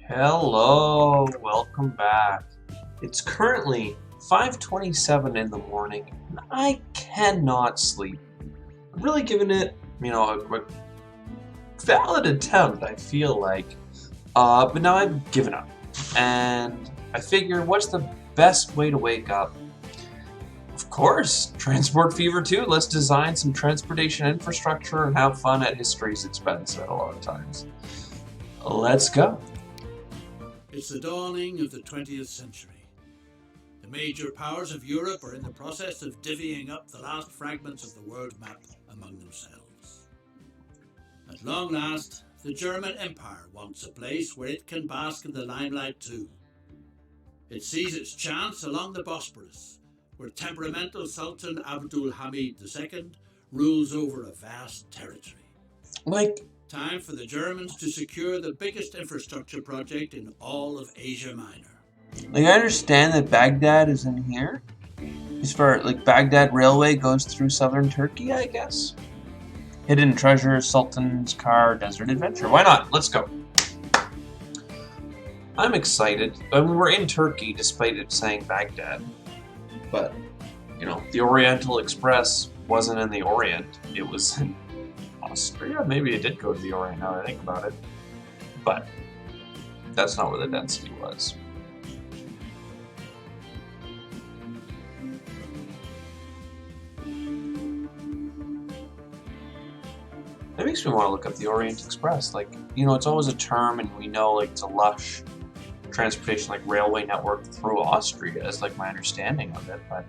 Hello, welcome back. It's currently 5:27 in the morning, and I cannot sleep. I'm really giving it, a valid attempt, I feel like. But now I've given up. And I figure, what's the best way to wake up? Of course, Transport Fever 2. Let's design some transportation infrastructure and have fun at history's expense at a lot of times. Let's go. It's the dawning of the 20th century. The major powers of Europe are in the process of divvying up the last fragments of the world map among themselves. At long last, the German Empire wants a place where it can bask in the limelight too. It sees its chance along the Bosporus, where temperamental Sultan Abdul Hamid II rules over a vast territory. Time for the Germans to secure the biggest infrastructure project in all of Asia Minor. I understand that Baghdad is in here. As far Baghdad Railway goes through southern Turkey, I guess. Hidden treasure, Sultan's car, desert adventure. Why not? Let's go. I'm excited. I mean, we're in Turkey, despite it saying Baghdad. But, the Oriental Express wasn't in the Orient. It was in Austria? Maybe it did go to the Orient now that I think about it. But that's not where the density was. That makes me want to look up the Orient Express. It's always a term, and we know it's a lush transportation, railway network through Austria is my understanding of it. But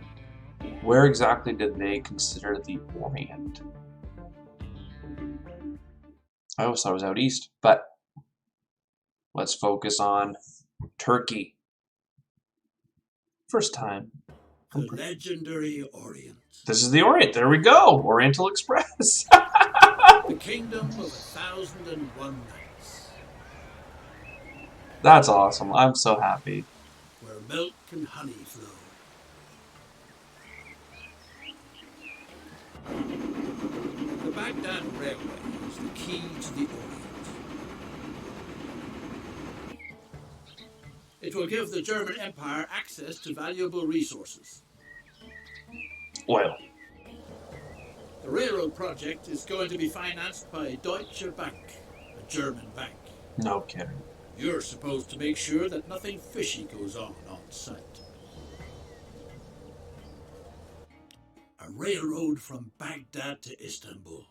where exactly did they consider the Orient? I always thought it was out east, but let's focus on Turkey. First time. The legendary Orient. This is the Orient. There we go. Oriental Express. The kingdom of 1,001 nights. That's awesome. I'm so happy. Where milk and honey flow. The Baghdad Railway is the key to the Orient. It will give the German Empire access to valuable resources. Oil. The railroad project is going to be financed by Deutsche Bank, a German bank. No kidding. You're supposed to make sure that nothing fishy goes on site. A railroad from Baghdad to Istanbul,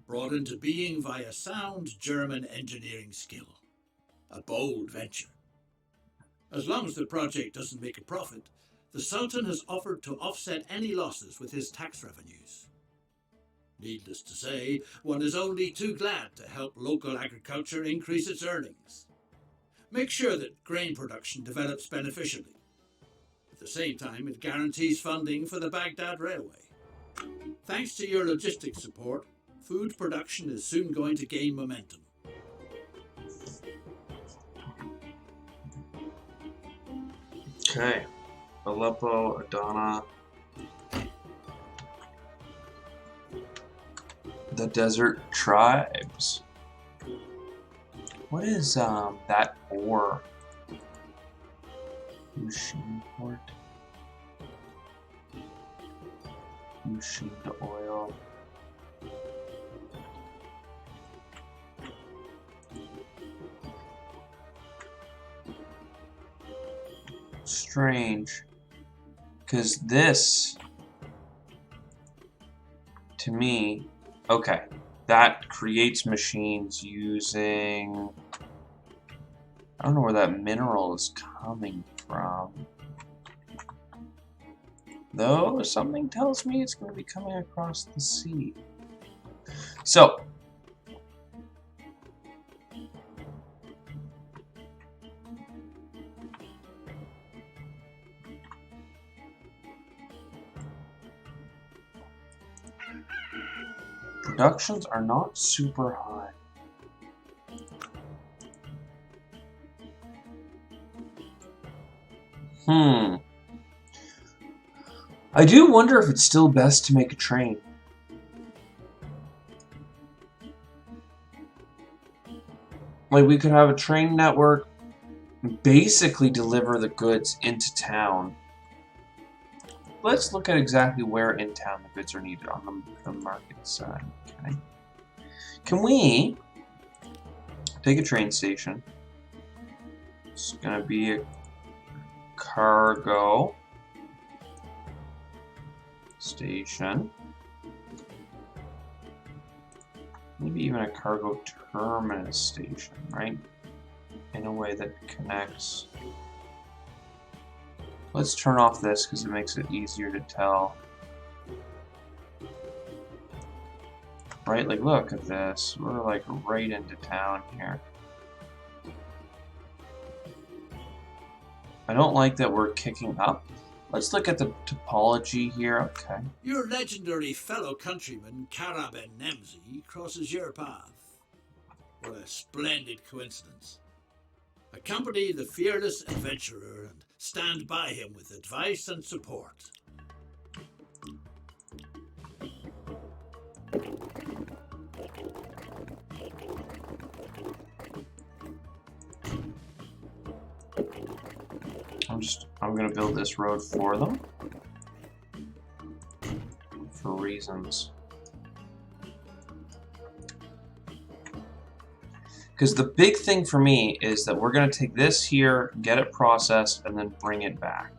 brought into being via sound German engineering skill. A bold venture. As long as the project doesn't make a profit, the Sultan has offered to offset any losses with his tax revenues. Needless to say, one is only too glad to help local agriculture increase its earnings. Make sure that grain production develops beneficially. At the same time, it guarantees funding for the Baghdad Railway. Thanks to your logistics support, food production is soon going to gain momentum. Okay. Aleppo, Adana. The Desert Tribes. What is that ore? Machine port. Machine oil. Strange. Because this, to me, okay, that creates machines using, I don't know where that mineral is coming from. Though, something tells me it's going to be coming across the sea. So, productions are not super high. I do wonder if it's still best to make a train. Like, we could have a train network basically deliver the goods into town. Let's look at exactly where in town the goods are needed on the market side. Okay. Can we take a train station? It's going to be a cargo station. Maybe even a cargo terminus station, right? In a way that connects. Let's turn off this because it makes it easier to tell. Right, like look at this. We're like right into town here. I don't like that we're kicking up. Let's look at the topology here. Okay. Your legendary fellow countryman, Kara Ben Nemzi, crosses your path. What a splendid coincidence. Accompany the fearless adventurer and stand by him with advice and support. I'm gonna build this road for them. For reasons. Because the big thing for me is that we're going to take this here, get it processed, and then bring it back.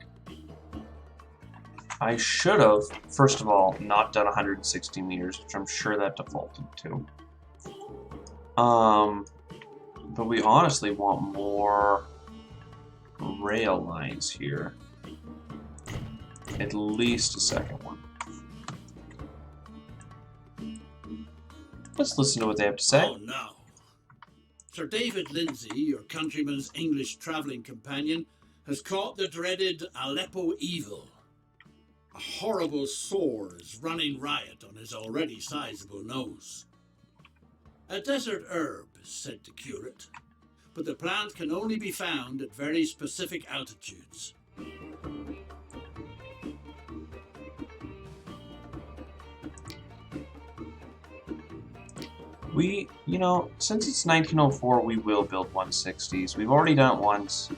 I should have, first of all, not done 160 meters, which I'm sure that defaulted to. But we honestly want more rail lines here. At least a second one. Let's listen to what they have to say. Oh no. Sir David Lindsay, your countryman's English travelling companion, has caught the dreaded Aleppo evil. A horrible sore is running riot on his already sizable nose. A desert herb is said to cure it, but the plant can only be found at very specific altitudes. We, you know, since it's 1904, we will build 160s. We've already done it once.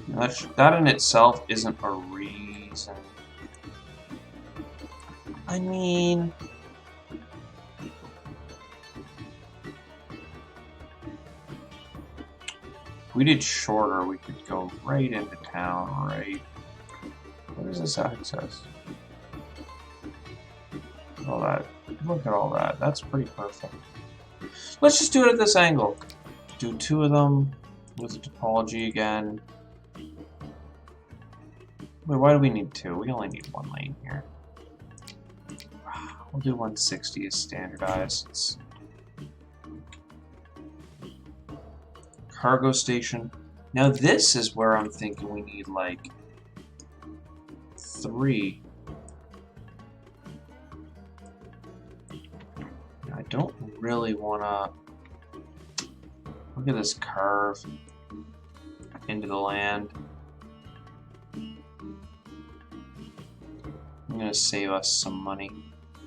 That in itself isn't a reason. I mean... if we did shorter, we could go right into town, right? What is this access? All that. Look at all that. That's pretty perfect. Let's just do it at this angle. Do two of them with the topology again. Wait, why do we need two? We only need one lane here. We'll do 160 as standardized. Cargo station. Now this is where I'm thinking we need like 3. I don't really want to... Look at this curve into the land. I'm going to save us some money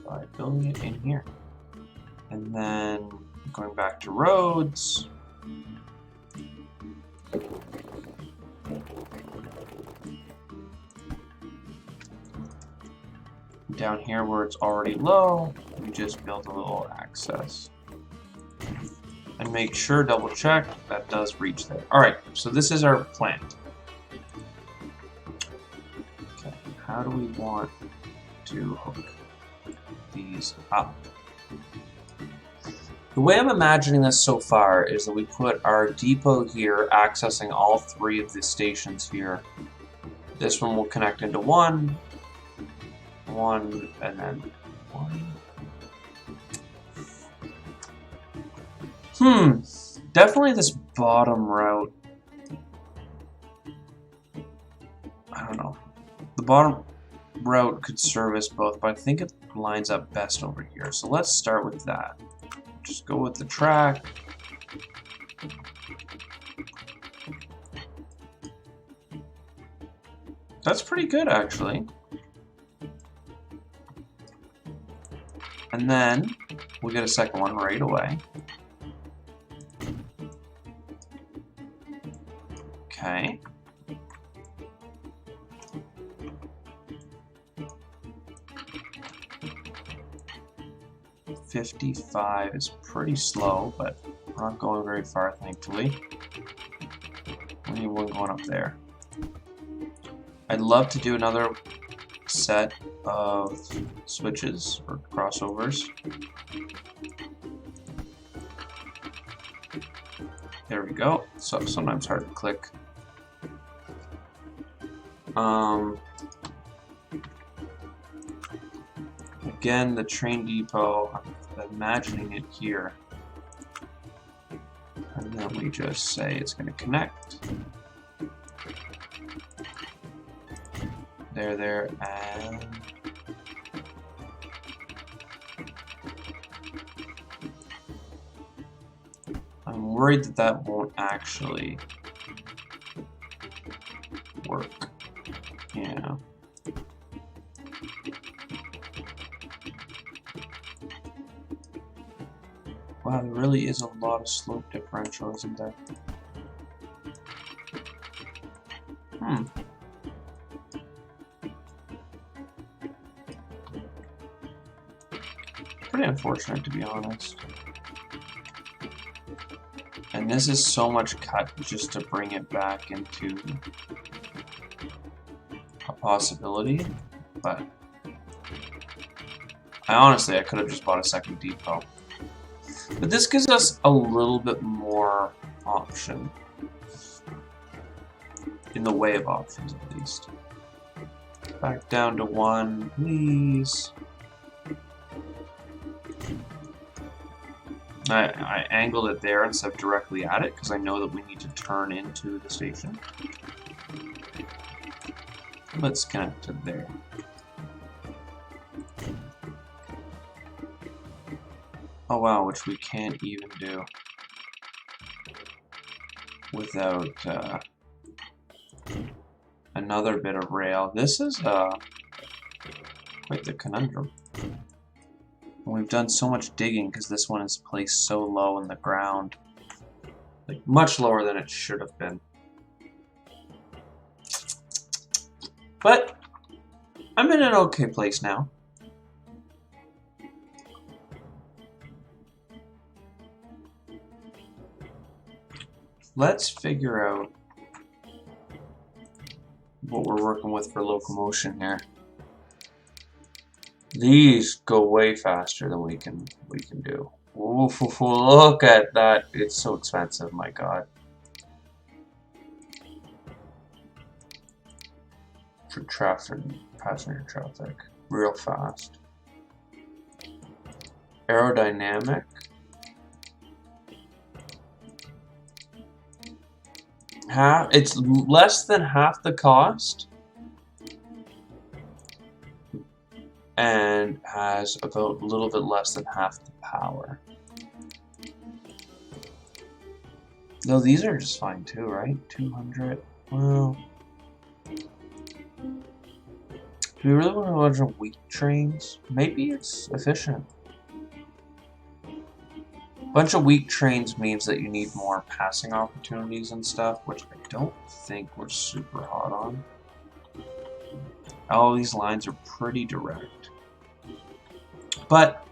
by building it in here. And then going back to roads. Down here where it's already low, we just build a little access. And make sure, double check, that does reach there. Alright, so this is our plant. Okay, how do we want to hook these up? The way I'm imagining this so far is that we put our depot here accessing all 3 of the stations here. This one will connect into one, and then one. Definitely this bottom route. I don't know. The bottom route could service both, but I think it lines up best over here. So let's start with that. Just go with the track. That's pretty good, actually. And then we'll get a second one right away. Okay. $55 is pretty slow, but we're not going very far, thankfully. We need one going up there. I'd love to do another set of switches or crossovers. There we go. So sometimes hard to click. Again, the train depot, I'm imagining it here. And then we just say it's going to connect. There, and... I'm worried that that won't actually work. Yeah. Wow, there really is a lot of slope differential, isn't there? Pretty unfortunate, to be honest. And this is so much cut just to bring it back into a possibility, but I could have just bought a second depot. But this gives us a little bit more option. In the way of options, at least. Back down to 1, please. I angled it there instead of directly at it because I know that we need to turn into the station. Let's connect to there. Oh wow, which we can't even do without another bit of rail. This is quite the conundrum. We've done so much digging because this one is placed so low in the ground. Like, much lower than it should have been. But I'm in an okay place now. Let's figure out what we're working with for locomotion here. These go way faster than we can do. Oof, look at that. It's so expensive, my god. For traffic, passenger traffic. Real fast. Aerodynamic. It's less than half the cost. And has about a little bit less than half the power. No, these are just fine too, right? 200. Well, do we really want a bunch of weak trains? Maybe it's efficient. A bunch of weak trains means that you need more passing opportunities and stuff, which I don't think we're super hot on. All these lines are pretty direct. But,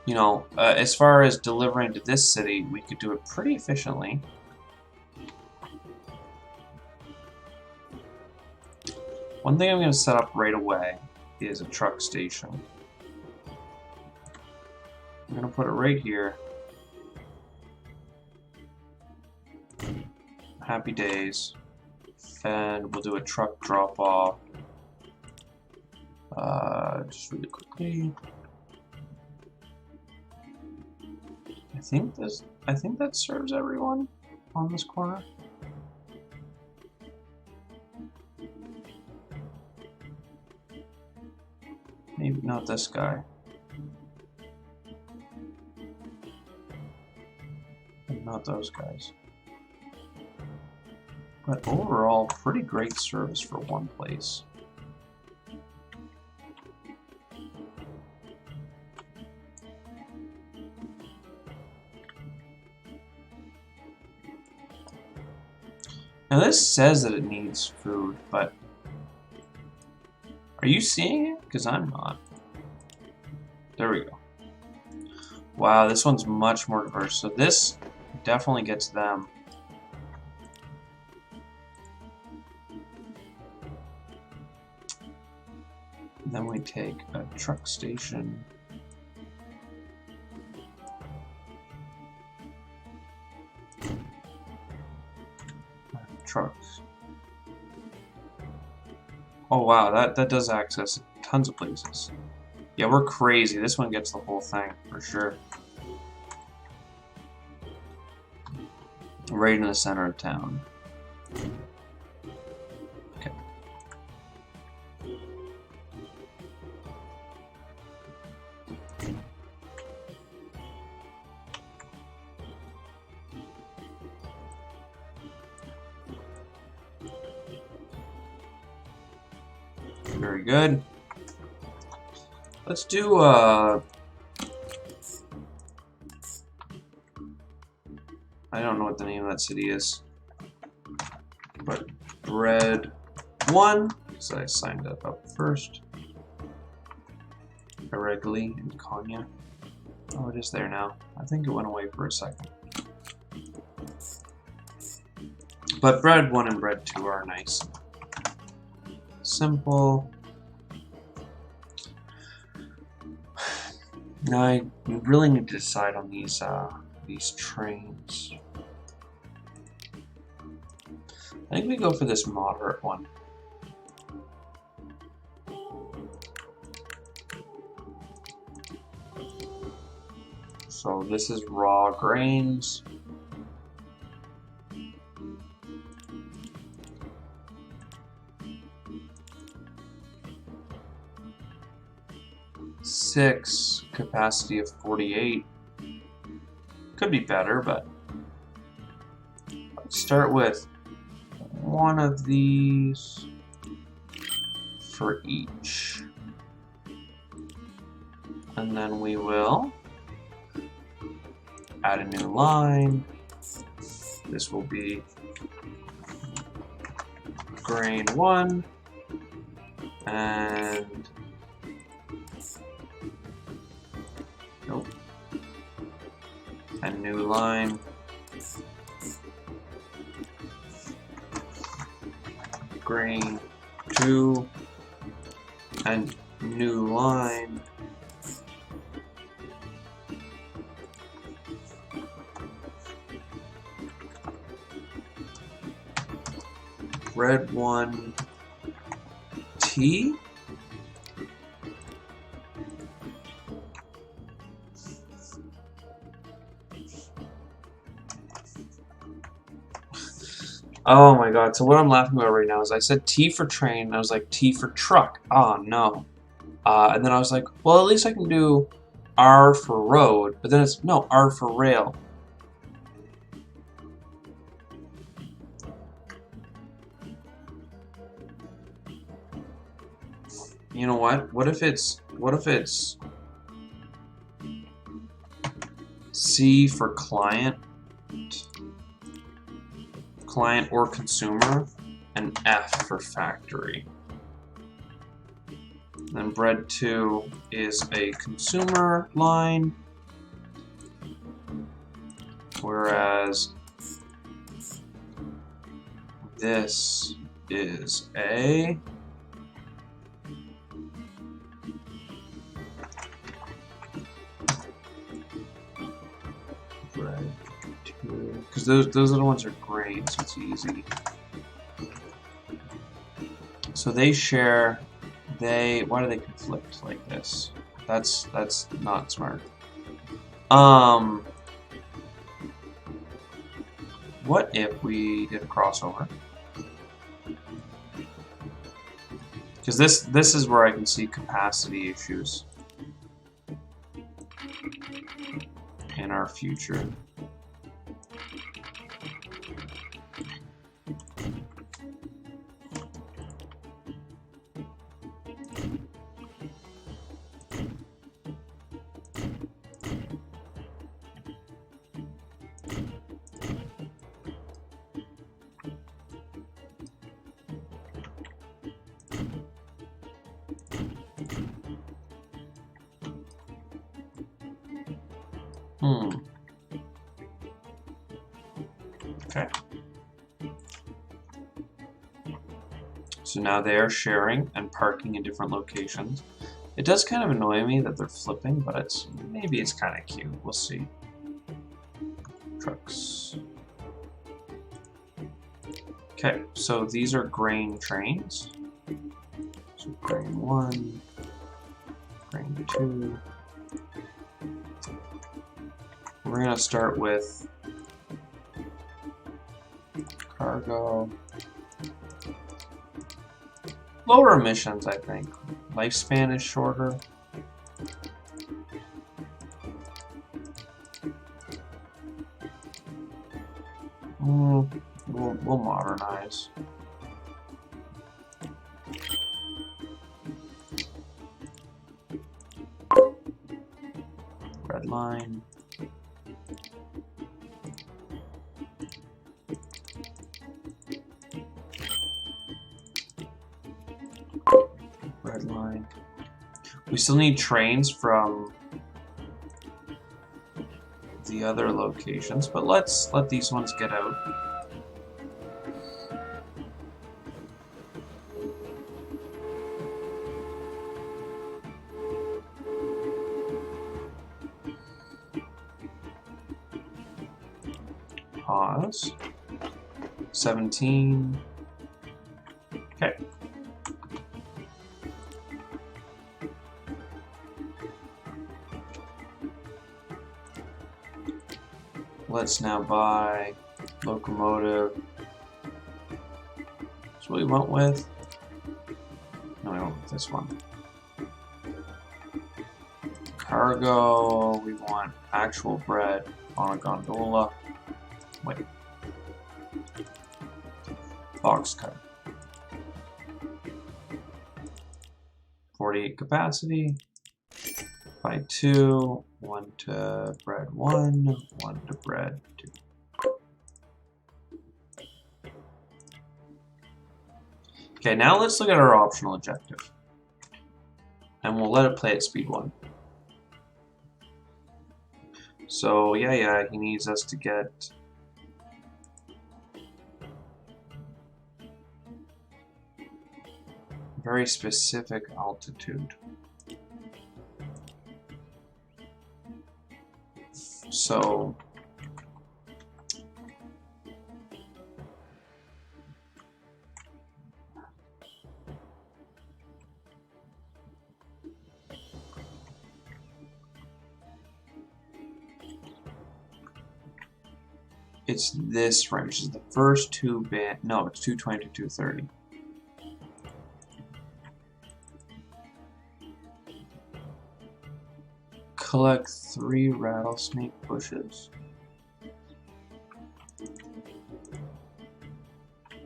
you know, as far as delivering to this city, we could do it pretty efficiently. One thing I'm going to set up right away is a truck station. I'm going to put it right here. Happy days. And we'll do a truck drop-off. Just really quickly. I think that serves everyone on this corner. Maybe not this guy. And not those guys. But overall, pretty great service for one place. Now this says that it needs food, but are you seeing it? Because I'm not. There we go. Wow, this one's much more diverse. So this definitely gets them. Then we take a truck station. Trucks. Oh wow, that does access tons of places. Yeah, we're crazy. This one gets the whole thing, for sure. Right in the center of town. Okay. Very good. Let's do, I don't know what the name of that city is, but Bread 1, because I signed that up first. Eregli and Konya. Oh, it is there now. I think it went away for a second. But Bread 1 and Bread 2 are nice. Simple. Now I really need to decide on these trains. I think we go for this moderate one. So this is raw grains. Six, capacity of 48. Could be better, but let's start with one of these for each. And then we will add a new line. This will be grain 1 and nope. A new line. Grain 2 and new line. Red 1 T. Oh my god, so what I'm laughing about right now is I said T for train, and I was like, T for truck. Oh no. And then I was like, well, at least I can do R for road, but then it's, no, R for rail. You know what? What if it's C for client or consumer, and F for factory. Then bread 2 is a consumer line, whereas this is a bread 2, because those other ones are grain, so it's easy. So they share. Why do they conflict like this? That's not smart. What if we did a crossover? Because this is where I can see capacity issues in our future. Okay. So now they are sharing and parking in different locations. It does kind of annoy me that they're flipping, but maybe it's kind of cute. We'll see. Trucks. Okay, so these are grain trains. So grain 1, grain 2. We're going to start with cargo. Lower emissions, I think. Lifespan is shorter. We'll modernize. Red line. Red line. We still need trains from the other locations, but let's let these ones get out. Pause. 17. Okay. Let's now buy locomotive. That's what we went with. No, we went with this one. Cargo. We want actual bread on a gondola. Wait. Boxcar. 48 capacity. By 2. 1 to bread 1. 1 to bread 2. Okay, now let's look at our optional objective. And we'll let it play at speed 1. So, yeah, he needs us to get very specific altitude. So it's this range. Is the first two band? No, it's 220 to 230. Collect 3 rattlesnake bushes.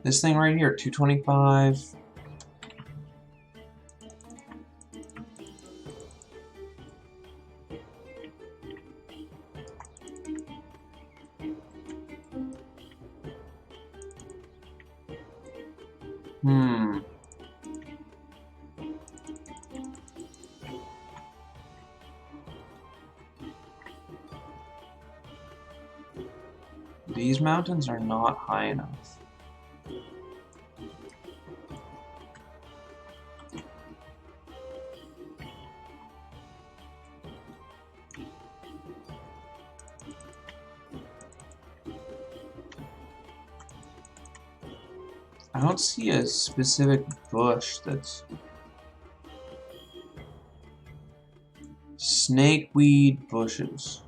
This thing right here, 225. These mountains are not high enough. I don't see a specific bush that's snakeweed bushes.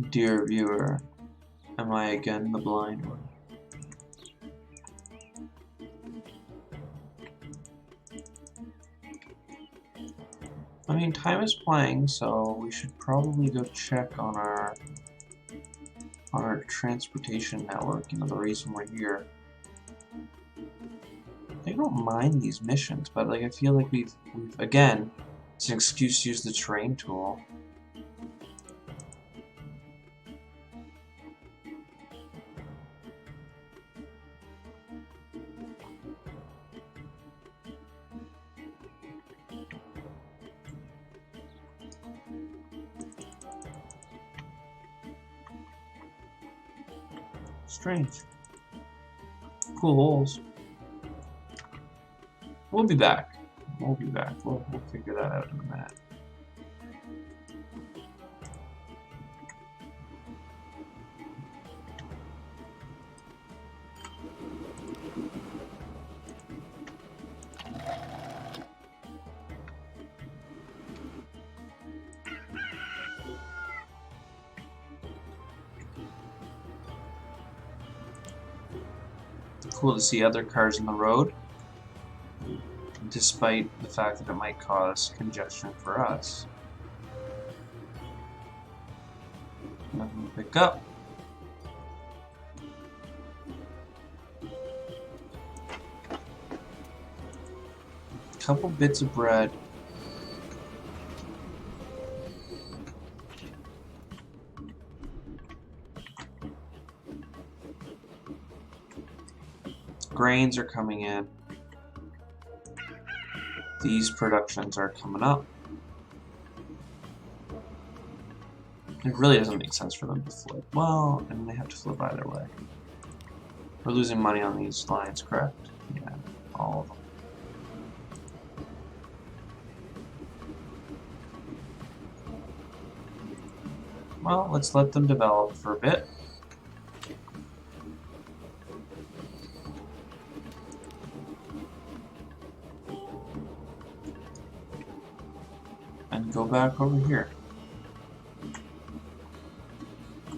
Dear viewer, am I again the blind one? I mean, time is playing, so we should probably go check on our transportation network. You know, the reason we're here. I don't mind these missions, but like I feel like we've again, it's an excuse to use the train tool. Strange. Cool holes. We'll be back. We'll be back. We'll figure that out in a minute. Cool to see other cars in the road, despite the fact that it might cause congestion for us. Nothing to pick up. Couple bits of bread. Grains are coming in. These productions are coming up. It really doesn't make sense for them to flip. Well, and they have to flip either way. We're losing money on these lines, correct? Yeah, all of them. Well, let's let them develop for a bit. And go back over here.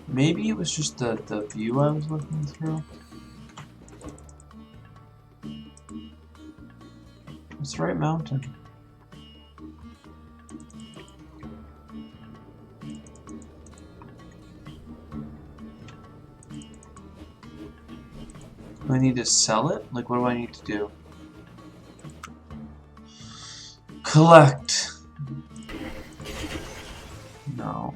Maybe it was just the view I was looking through. It's the right mountain. Do I need to sell it? Like, what do I need to do? Collect. No.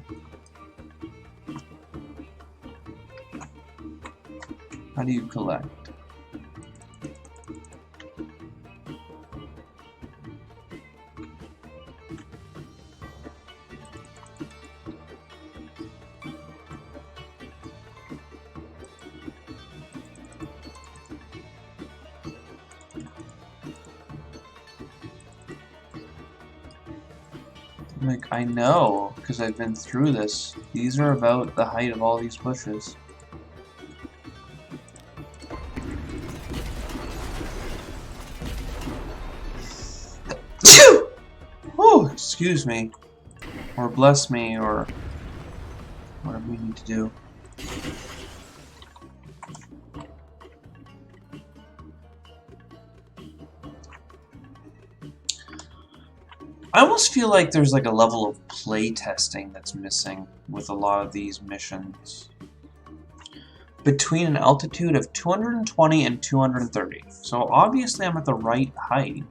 How do you collect? Like, I know, because I've been through this. These are about the height of all these bushes. Oh, excuse me. Or bless me, or whatever we need to do. I almost feel like there's like a level of play testing that's missing with a lot of these missions. Between an altitude of 220 and 230. So obviously I'm at the right height.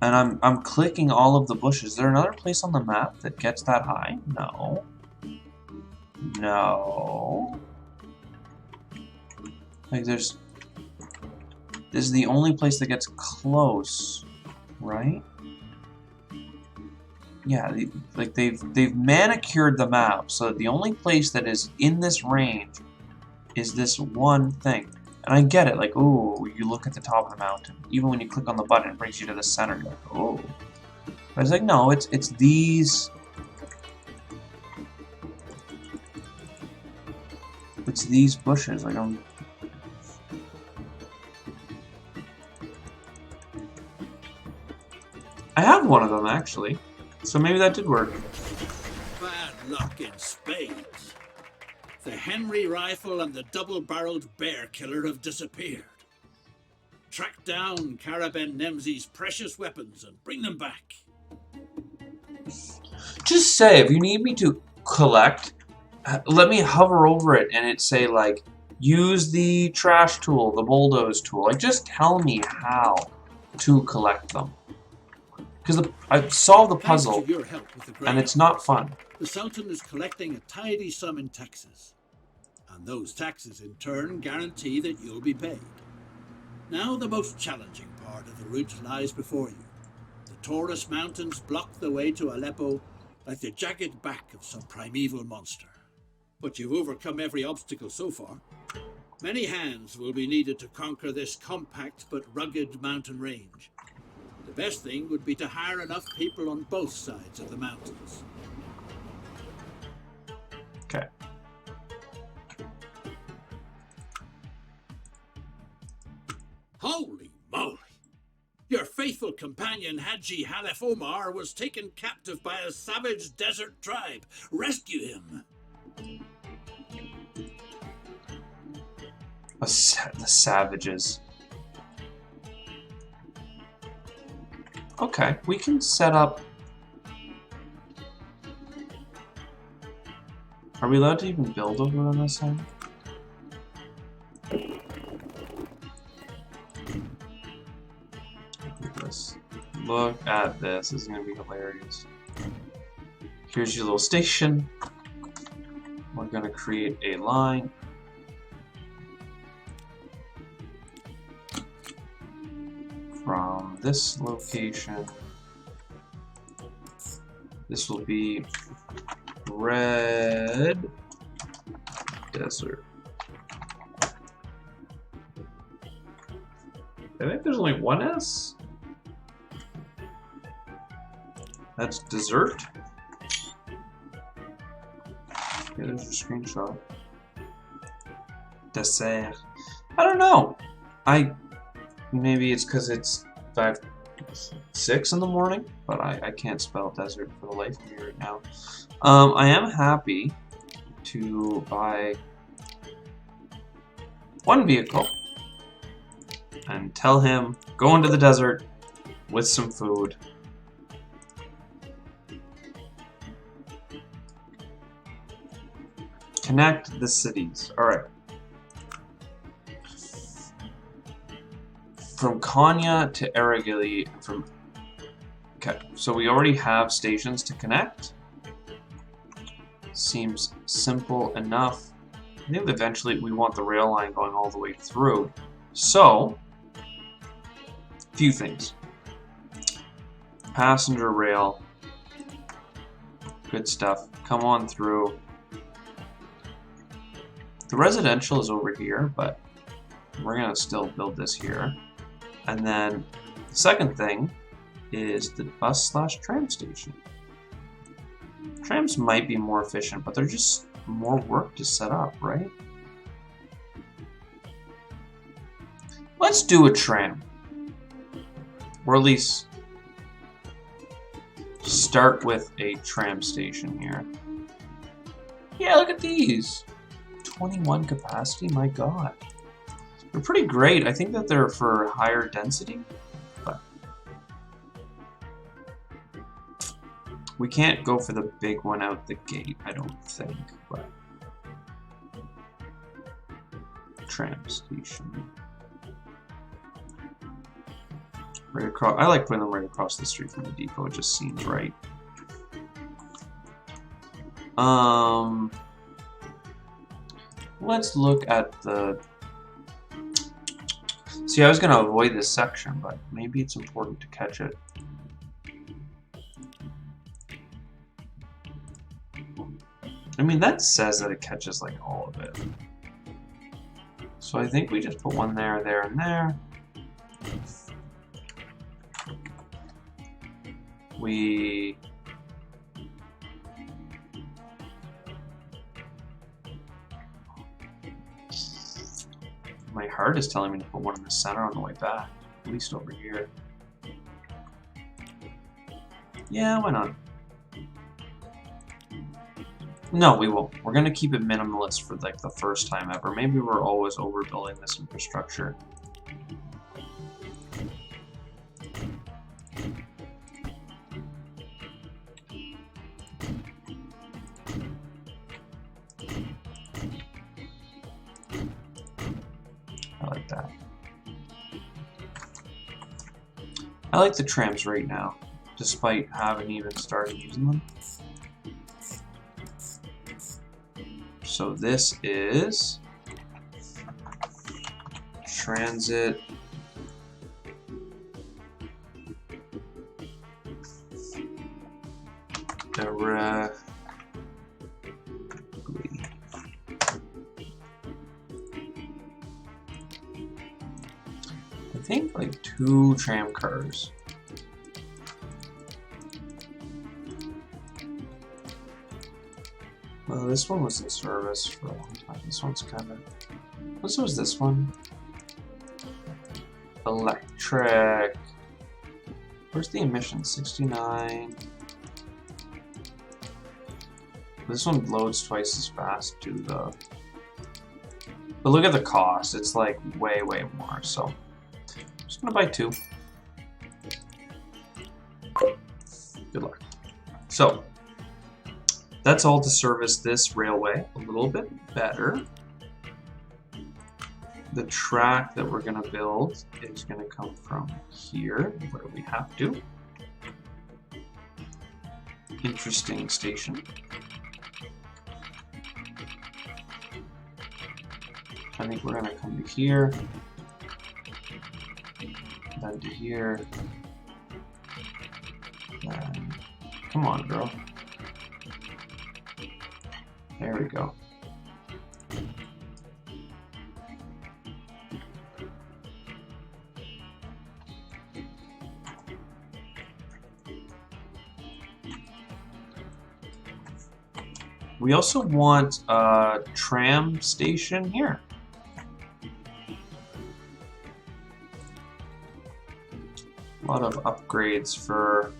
And I'm clicking all of the bushes. Is there another place on the map that gets that high? No. No. Like there's... This is the only place that gets close. Right? Yeah, like they've manicured the map so that the only place that is in this range is this one thing. And I get it, like, ooh, you look at the top of the mountain. Even when you click on the button, it brings you to the center. You're like, oh. But I was like, no, it's these. It's these bushes. Like I have one of them, actually. So maybe that did work. Bad luck in spades. The Henry rifle and the double-barreled bear killer have disappeared. Track down Caraben Nemzi's precious weapons and bring them back. Just say, if you need me to collect, let me hover over it and it say, like, use the trash tool, the bulldoze tool. Like, just tell me how to collect them. Because I've solved the puzzle, and it's not fun. The Sultan is collecting a tidy sum in taxes. And those taxes, in turn, guarantee that you'll be paid. Now the most challenging part of the route lies before you. The Taurus Mountains block the way to Aleppo like the jagged back of some primeval monster. but you've overcome every obstacle so far. Many hands will be needed to conquer this compact but rugged mountain range. The best thing would be to hire enough people on both sides of the mountains. Okay. Holy moly! Your faithful companion Haji Halef Omar was taken captive by a savage desert tribe. Rescue him! The savages. Okay, we can set up... Are we allowed to even build over on this side? Look at this. This is going to be hilarious. Here's your little station. We're going to create a line. From this location. This will be Red Desert. I think there's only one S. That's dessert. Okay, there's a screenshot. Dessert. I don't know. Maybe it's because it's 5-6 in the morning, but I can't spell desert for the life of me right now. I am happy to buy one vehicle and tell him go into the desert with some food. Connect the cities. Alright. From Konya to Aragili, from... Okay, so we already have stations to connect. Seems simple enough. I think eventually we want the rail line going all the way through. So, few things. Passenger rail. Good stuff. Come on through. The residential is over here, but we're going to still build this here. And then the second thing is the bus/tram station. Trams might be more efficient, but they're just more work to set up, right? Let's do a tram. Or at least start with a tram station here. Yeah, look at these. 21 capacity, my god. They're pretty great. I think that they're for higher density, but we can't go for the big one out the gate, I don't think, but tram station. Right across, I like putting them right across the street from the depot, it just seems right. Let's look at the... See, I was going to avoid this section, but maybe it's important to catch it. I mean, that says that it catches, like, all of it. So I think we just put one there, there, and there. We... My heart is telling me to put one in the center on the way back. At least over here. Yeah, why not? No, we won't. We're gonna keep it minimalist for like the first time ever. Maybe we're always overbuilding this infrastructure. I like that. I like the trams right now, despite having even started using them. So this is transit directly get 2 tram cars. Well, this one was in service for a long time. This one's kind of... What was this one? Electric. Where's the emission? 69. This one loads twice as fast too, though. But look at the cost. It's like way, way more. So I'm just gonna buy 2. Good luck. So that's all to service this railway a little bit better. The track that we're going to build is going to come from here, where we have to. Interesting station. I think we're going to come to here, then to here, then... Come on, girl. There we go. We also want a tram station here. A lot of upgrades for...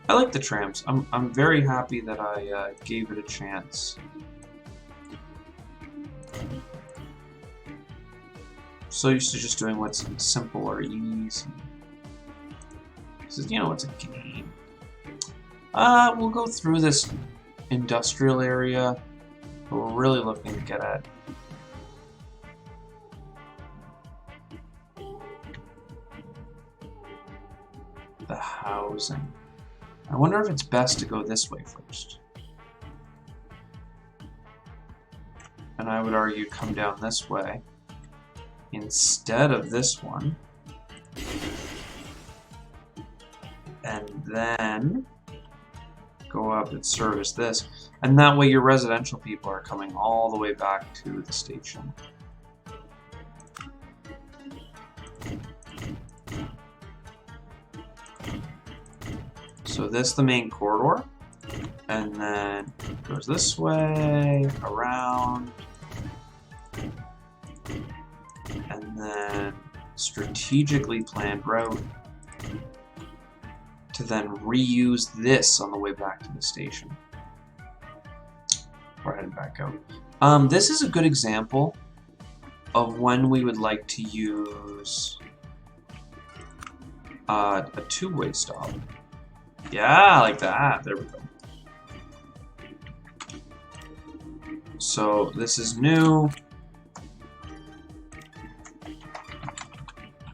I like the trams. I'm very happy that I gave it a chance. So used to just doing what's simple or easy. Because, you know, it's a game. We'll go through this industrial area. But we're really looking to get at the housing. I wonder if it's best to go this way first. And I would argue come down this way instead of this one. And then go up and service this. And that way your residential people are coming all the way back to the station. So this is the main corridor, and then it goes this way, around, and then strategically planned route to then reuse this on the way back to the station. We're heading back out. This is a good example of when we would like to use a two-way stop. Yeah, like that. There we go. So this is new.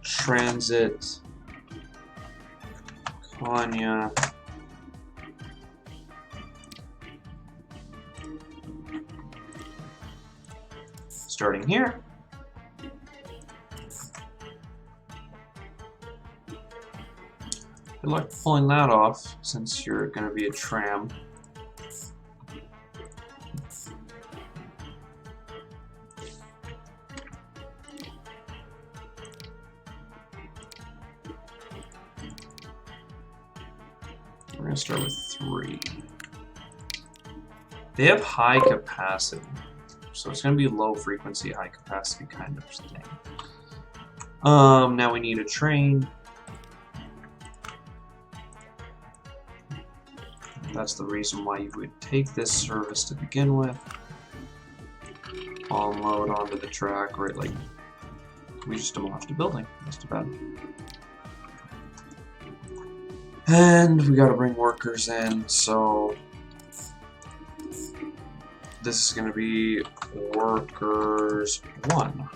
Transit. Konya. Starting here. Good luck pulling that off, since you're going to be a tram. We're going to start with 3. They have high capacity, so it's going to be low frequency, high capacity kind of thing. Now we need a train. That's the reason why you would take this service to begin with. Unload onto the track, right? Like, we just demolished a building. That's too bad. And we gotta bring workers in, so this is gonna be workers 1.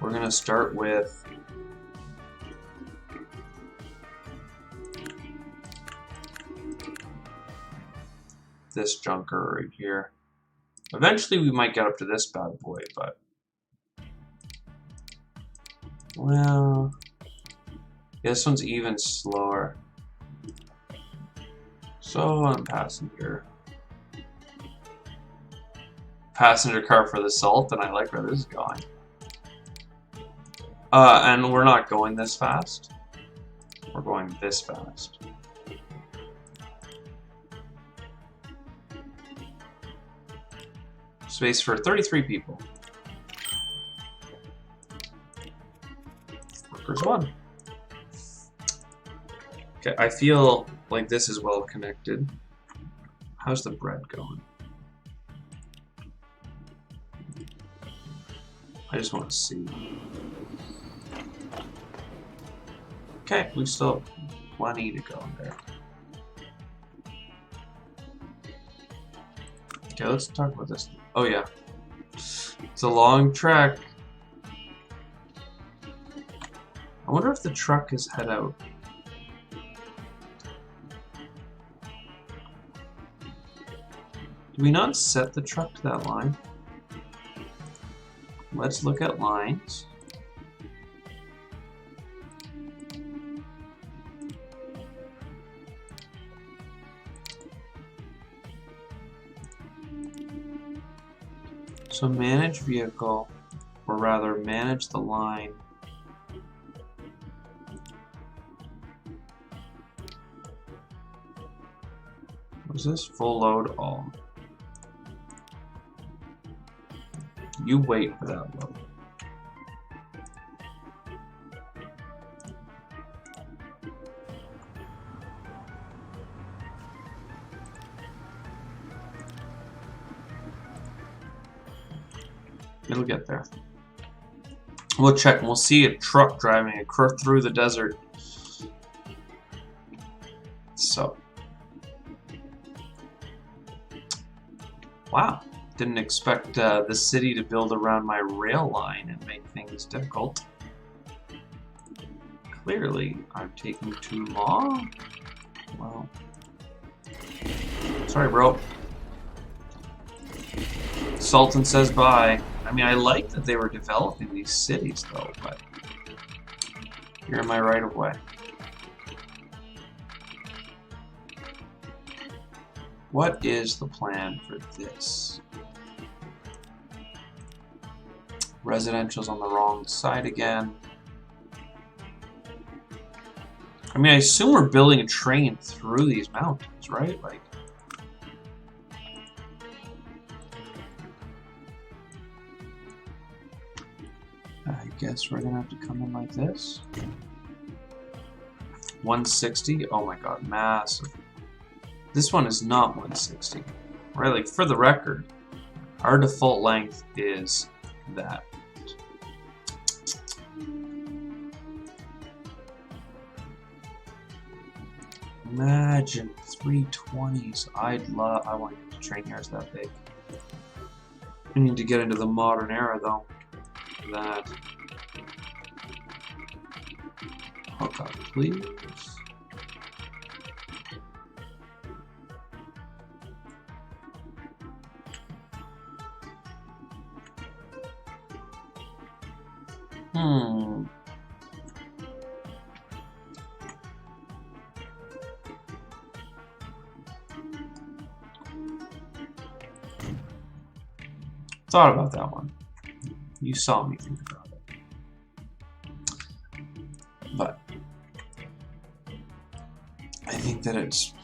We're gonna start with this junker right here. Eventually we might get up to this bad boy, but well, this one's even slower. So on passenger. passenger car for the salt, and I like where this is going. And we're not going this fast. We're going this fast. Space for 33 people. Workers 1. Okay, I feel like this is well connected. How's the bread going? I just want to see. Okay, we still have plenty to go there. Okay, let's talk about this. Oh yeah. It's a long trek. I wonder if the truck is head out. Do we not set the truck to that line? Let's look at lines. So manage vehicle, or rather manage the line. Was this full load all? You wait for that load. It'll get there. We'll check and we'll see a truck driving through the desert. So. Wow. Didn't expect the city to build around my rail line and make things difficult. Clearly, I'm taking too long. Well. Sorry, bro. Sultan says bye. I mean, I like that they were developing these cities, though, but you're in my right of way. What is the plan for this? Residential's on the wrong side again. I mean, I assume we're building a train through these mountains, right? Like, I guess we're gonna have to come in like this. 160? Oh my god, massive. This one is not 160. Right, like, for the record, our default length is that. Imagine 320s. I want the train here is that big. We need to get into the modern era, though. That. Hook up, please. Thought about that one. You saw me think about it. But I think that it's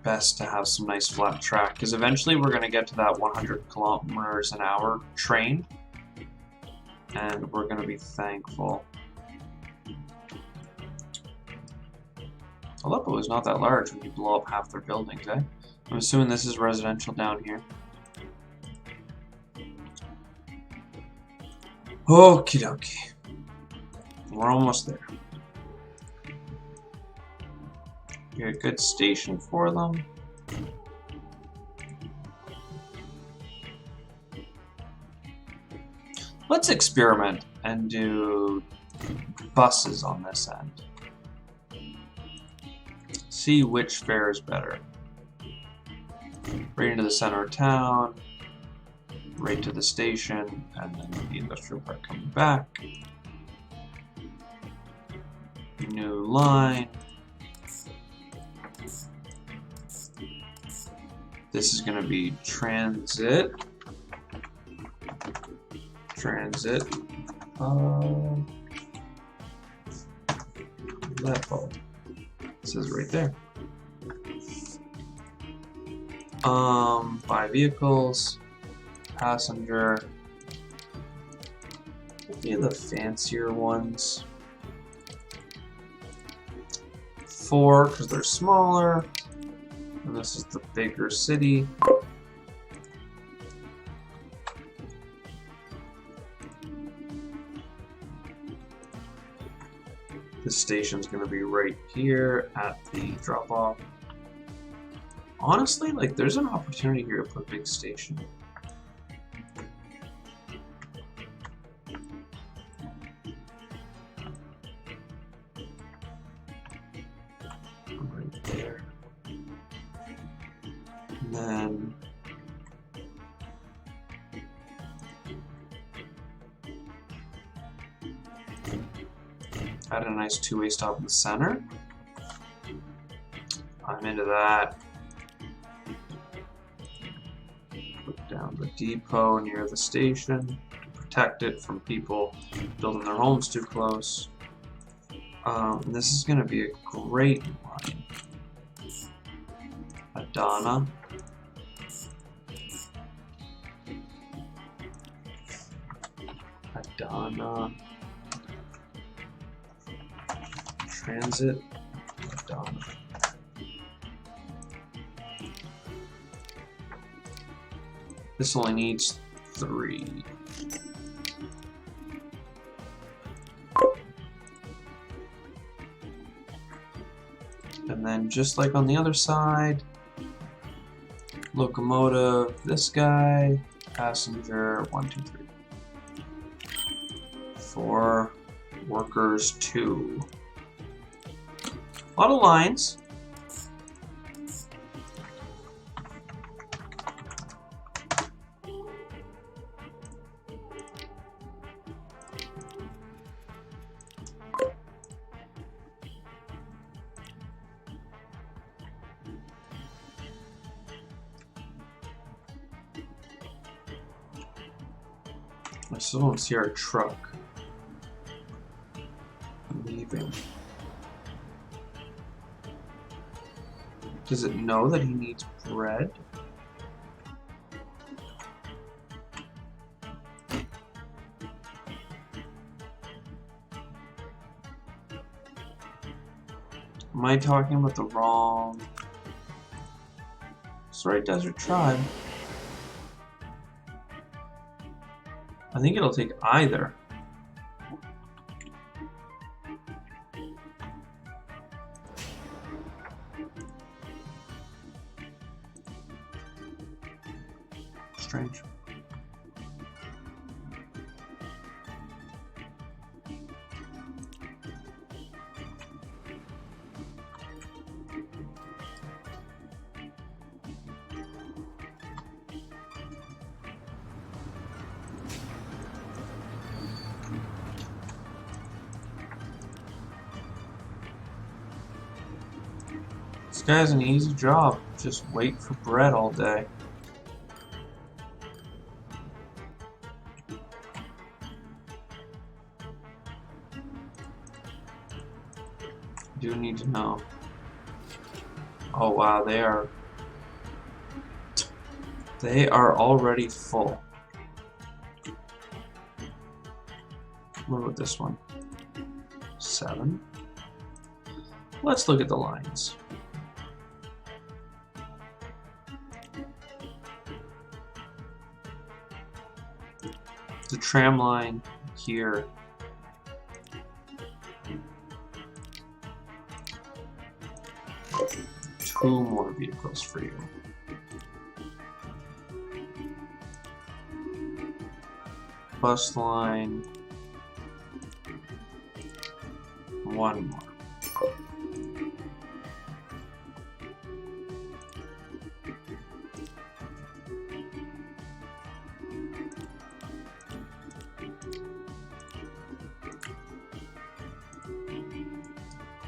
best to have some nice flat track, because eventually we're going to get to that 100 kilometers an hour train, and we're going to be thankful. Aleppo is not that large when you blow up half their buildings, eh? I'm assuming this is residential down here. Okie dokie. We're almost there. Get a good station for them. Let's experiment and do buses on this end. See which fares better. Right into the center of town. Right to the station, and then the industrial park coming back. New line. This is going to be transit. transit. Level. It says right there. Buy vehicles, passenger. Maybe the fancier ones. 4 because they're smaller. And this is the bigger city. This station's gonna be right here at the drop-off. Honestly, like, there's an opportunity here to put a big station. Right there. And then add a nice two-way stop in the center. I'm into that. Put down the depot near the station to protect it from people building their homes too close. And this is going to be a great line. Adana. Adana. Transit. Adana. This only needs 3. And then just like on the other side, locomotive, this guy, passenger, 1, 2, 3. 4, workers, 2. A lot of lines. I still don't see our truck leaving. Does it know that he needs bread? Am I talking about the wrong... Sorry, Desert Tribe. I think it'll take either. Strange. This guy has an easy job. Just wait for bread all day. Do need to know. Oh wow, they are already full. What about this one? 7. Let's look at the lines. The tram line here. Two more vehicles for you. Bus line. 1 more.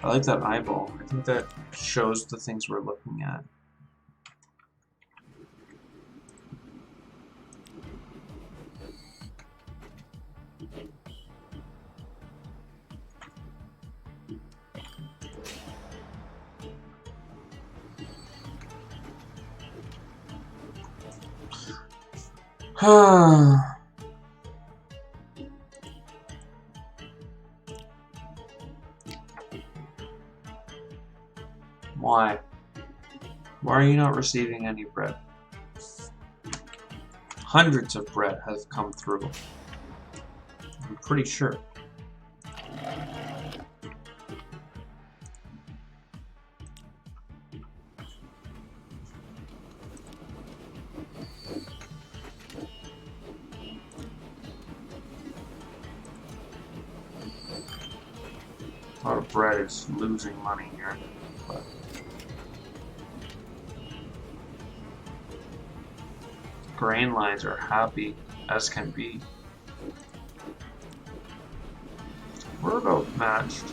I like that eyeball. I think that shows the things we're looking at. Why? Why are you not receiving any bread? Hundreds of bread have come through. I'm pretty sure. A lot of bread is losing money here. But grain lines are happy as can be. We're about matched.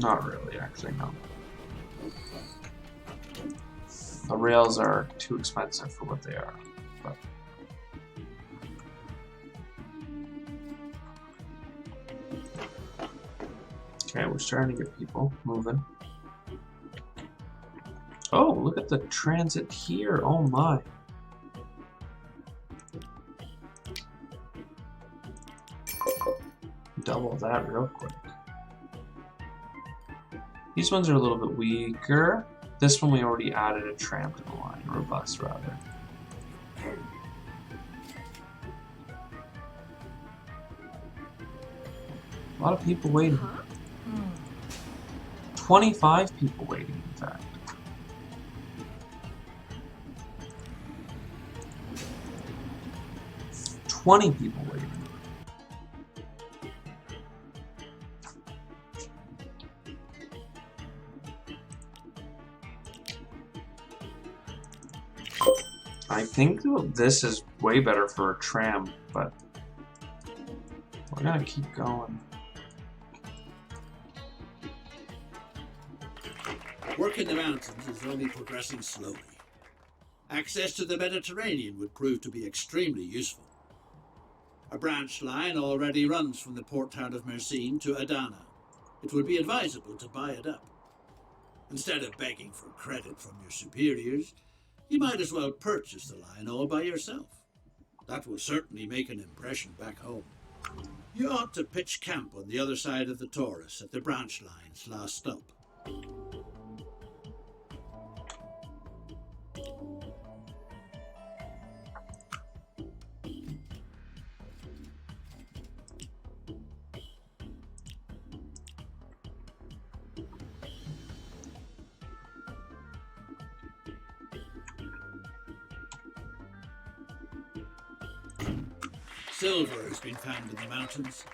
Not really, actually, no. The rails are too expensive for what they are. But okay, we're starting to get people moving. Oh, look at the transit here. Oh my. Double that real quick. These ones are a little bit weaker. This one we already added a tram to the line, or a bus rather. A lot of people waiting. 25 people waiting, in fact. $20 people waiting. I think this is way better for a tram, but we're gonna keep going. Work in the mountains is only progressing slowly. Access to the Mediterranean would prove to be extremely useful. A branch line already runs from the port town of Mersin to Adana. It would be advisable to buy it up. Instead of begging for credit from your superiors, you might as well purchase the line all by yourself. That will certainly make an impression back home. You ought to pitch camp on the other side of the Taurus at the branch line's last stop. Silver has been found in the mountains.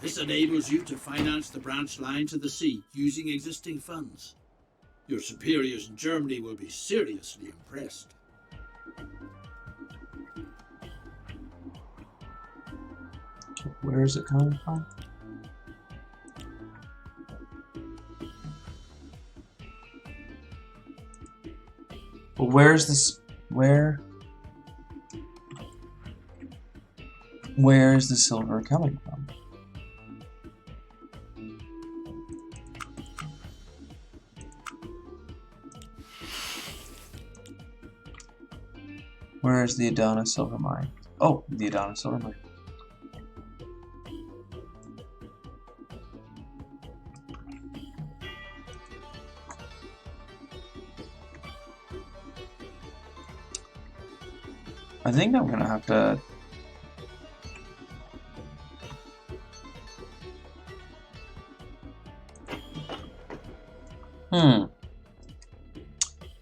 This enables you to finance the branch line to the sea using existing funds. Your superiors in Germany will be seriously impressed. Where is it coming from? But where's this? Where is the silver coming from? Where is the Adana silver mine? Oh, the Adana silver mine. I think I'm gonna have to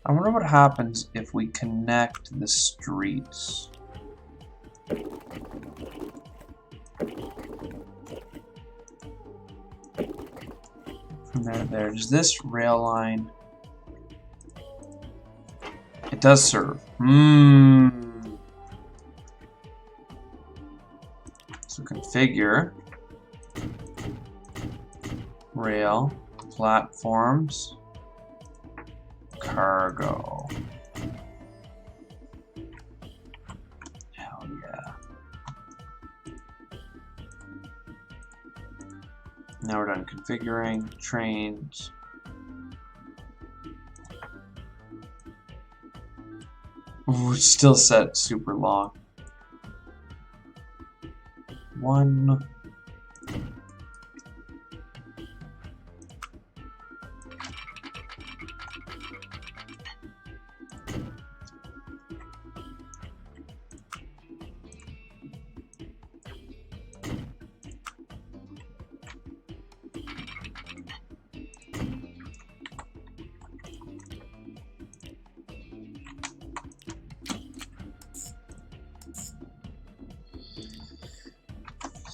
I wonder what happens if we connect the streets. From there to there. Does this rail line... It does serve. So configure. Rail. Platforms. Cargo. Hell yeah. Now we're done configuring trains. Ooh, it's still set super long. 1.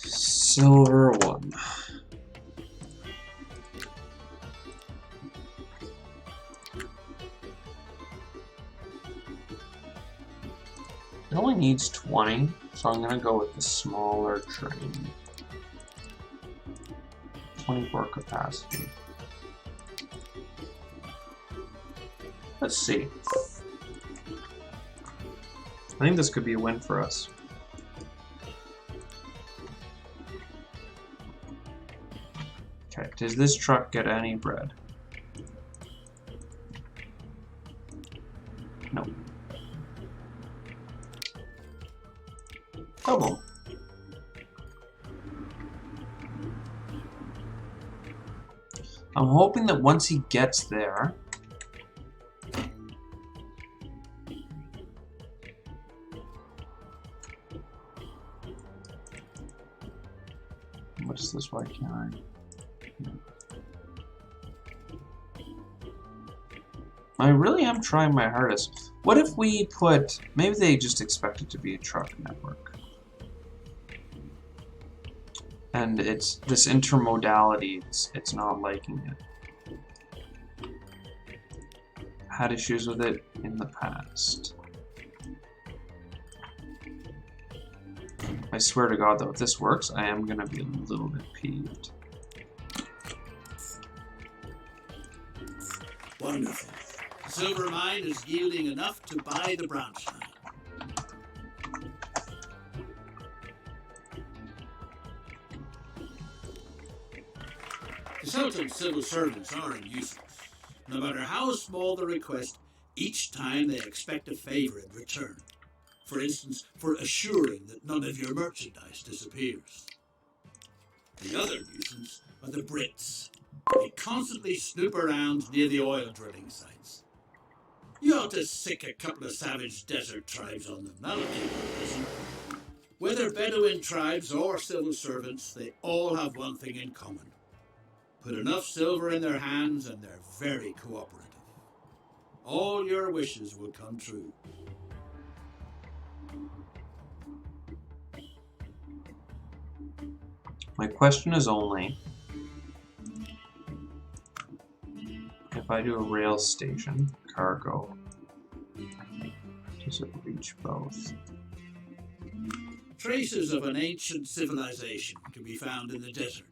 Silver 1. It only needs 20, so I'm gonna go with the smaller train. 24 capacity. Let's see. I think this could be a win for us. Okay, does this truck get any bread? No. Double. I'm hoping that once he gets there, what is this? Why can't I? I really am trying my hardest. What if we put... Maybe they just expect it to be a truck network. And it's this intermodality, it's not liking it. Had issues with it in the past. I swear to God though, if this works, I am gonna be a little bit peeved. Wonderful. The silver mine is yielding enough to buy the branch line. Consultant civil servants aren't useless. No matter how small the request, each time they expect a favor in return. For instance, for assuring that none of your merchandise disappears. The other nuisance are the Brits. They constantly snoop around near the oil drilling sites. You ought to sick a couple of savage desert tribes on them. That'll keep them busy. Whether Bedouin tribes or civil servants, they all have one thing in common. Put enough silver in their hands and they're very cooperative. All your wishes will come true. My question is only if I do a rail station, cargo, does it reach both? Traces of an ancient civilization can be found in the desert.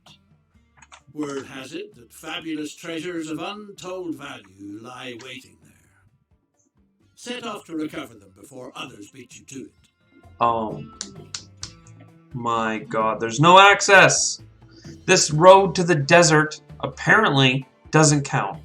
Word has it that fabulous treasures of untold value lie waiting there. Set off to recover them before others beat you to it. Oh my God, there's no access! This road to the desert apparently doesn't count.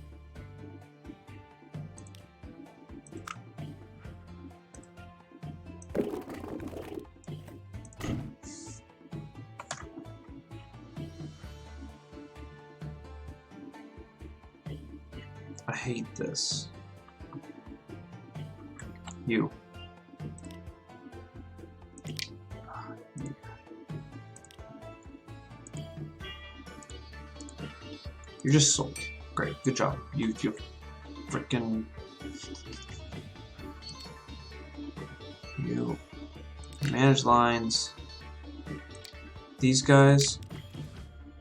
I hate this. You. You're just sold. Great, good job. You freaking... You manage lines. These guys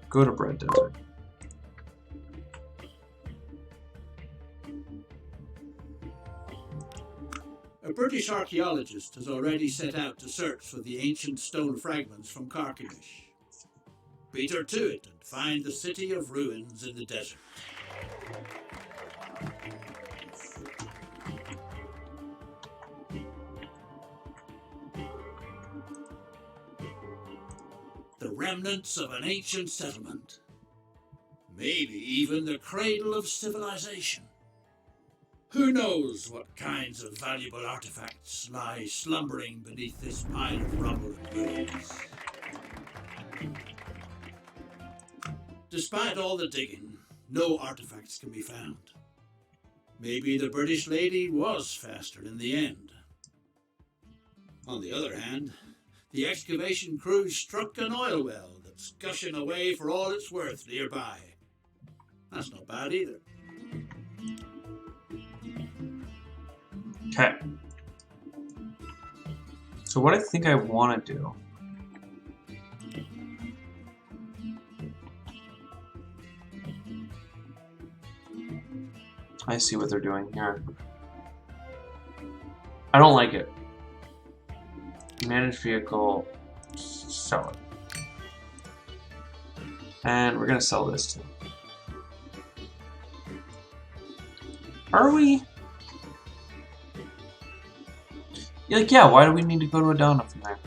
go to Bread Desert. A British archaeologist has already set out to search for the ancient stone fragments from Carchemish. Beat her to it and find the city of ruins in the desert. The remnants of an ancient settlement. maybe even the cradle of civilization. Who knows what kinds of valuable artifacts lie slumbering beneath this pile of rubble and ruins. Despite all the digging, no artifacts can be found. Maybe the British lady was faster in the end. On the other hand, the excavation crew struck an oil well that's gushing away for all it's worth nearby. That's not bad either. Okay. So what I think I want to do I see what they're doing here. I don't like it. Manage vehicle, sell it. And we're gonna sell this too. Are we? Like, yeah, why do we need to go to Adana from there?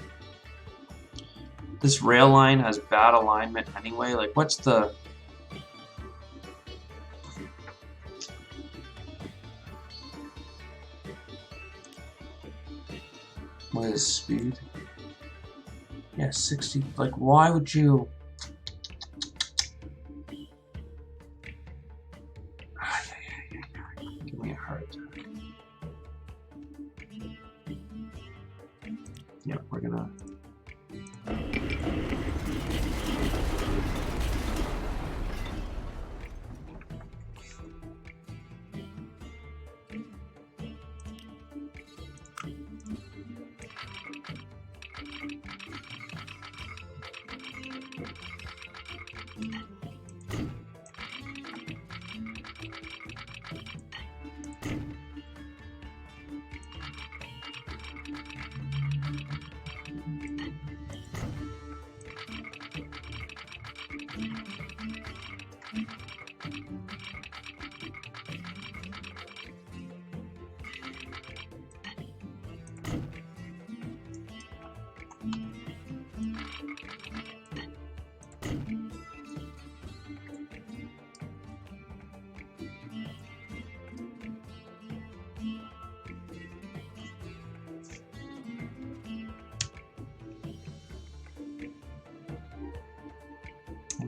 This rail line has bad alignment anyway. Like, what's the... What is speed? Yeah, 60. Like, why would you... Give me a heart attack. Yeah, we're gonna...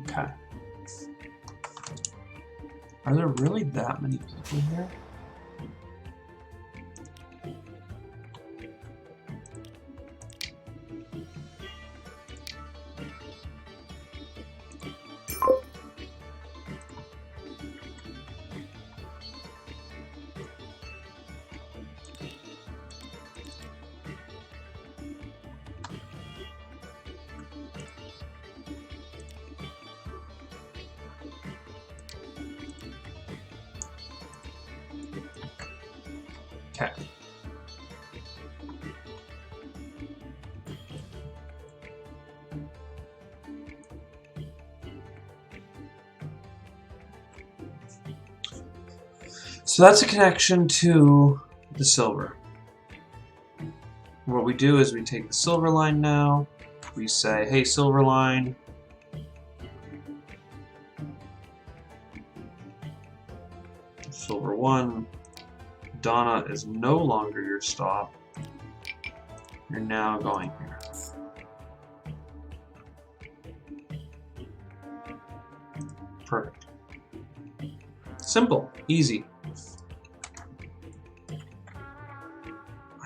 Okay. Are there really that many people here? Okay. So that's a connection to the silver. What we do is we take the silver line now. We say, hey, silver line. Silver 1. Donna is no longer your stop. You're now going here. Perfect. Simple. Easy.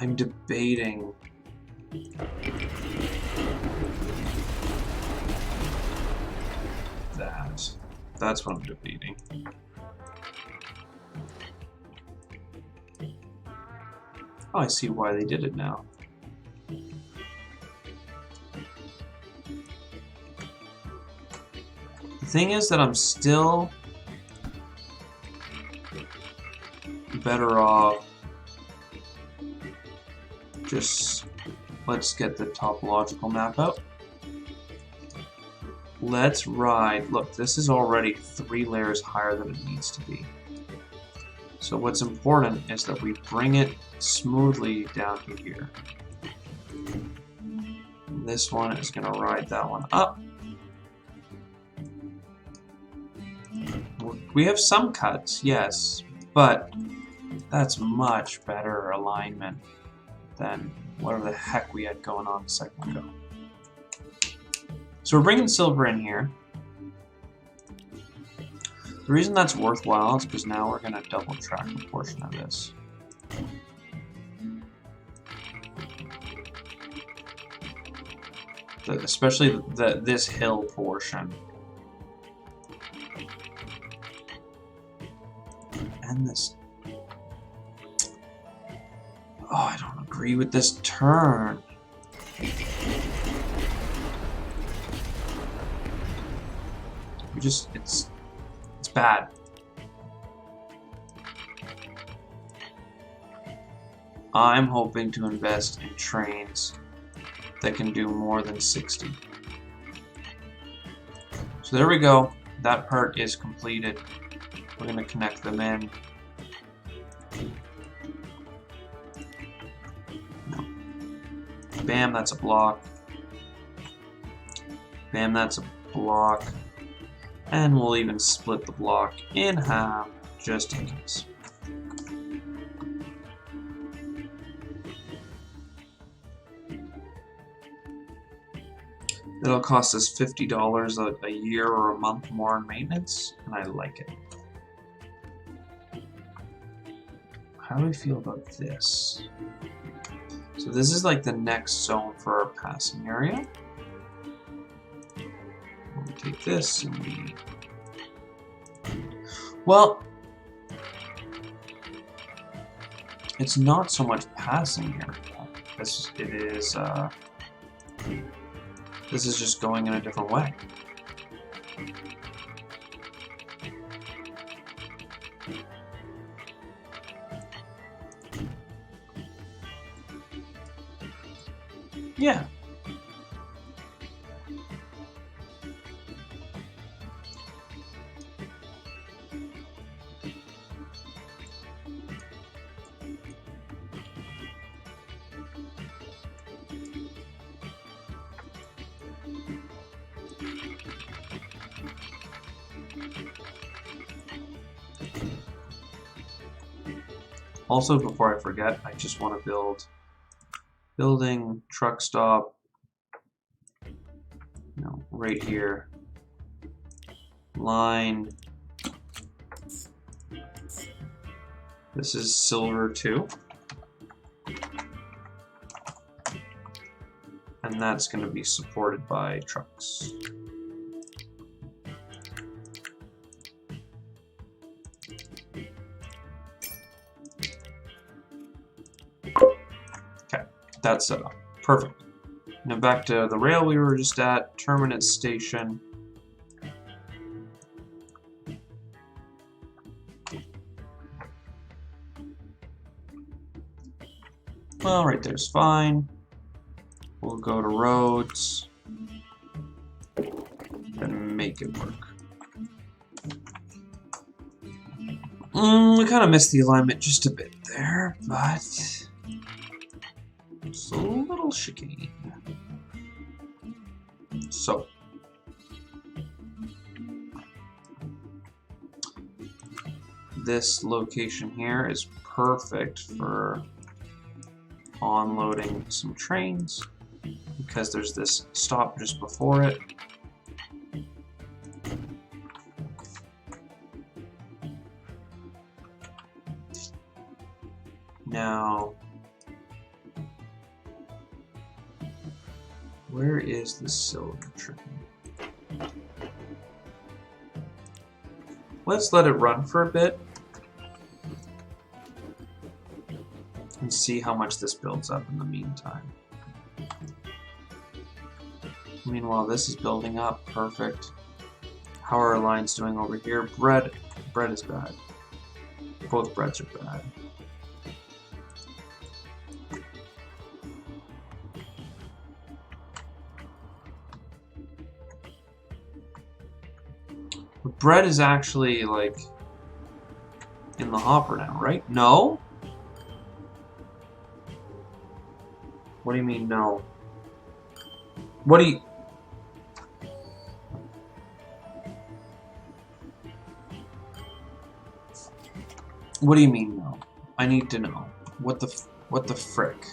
I'm debating. That's what I'm debating. Oh, I see why they did it now. The thing is that I'm still better off just let's get the topological map out. Let's ride. Look, this is already 3 layers higher than it needs to be. So what's important is that we bring it smoothly down to here. This one is going to ride that one up. We have some cuts, yes, but that's much better alignment than whatever the heck we had going on a second ago. So we're bringing silver in here. The reason that's worthwhile is because now we're going to double track a portion of this. Especially this hill portion. And this. Oh, I don't agree with this turn. It's bad. I'm hoping to invest in trains that can do more than 60. So there we go. That part is completed. We're going to connect them in. No. Bam, that's a block. Bam, that's a block. And we'll even split the block in half, just in case. It'll cost us $50 a year or a month more in maintenance, and I like it. How do we feel about this? So this is like the next zone for our passing area. We take this and we... Well, it's not so much passing here. This is just going in a different way. Yeah. Also, before I forget, I just want to build building, truck stop, right here, line. This is silver too. And that's going to be supported by trucks. That's set up. Perfect. Now back to the rail we were just at, Terminus Station. Well, right there's fine. We'll go to roads and make it work. We kind of missed the alignment just a bit there, but it's a little chicane. So, this location here is perfect for onloading some trains because there's this stop just before it. Now, where is the silver train? Let's let it run for a bit and see how much this builds up in the meantime. Meanwhile, this is building up. Perfect. How are our lines doing over here? Bread is bad. Both breads are bad. Bread is actually, like, in the hopper now, right? No? What do you mean, no? What do you... What do you mean, no? I need to know. What the frick?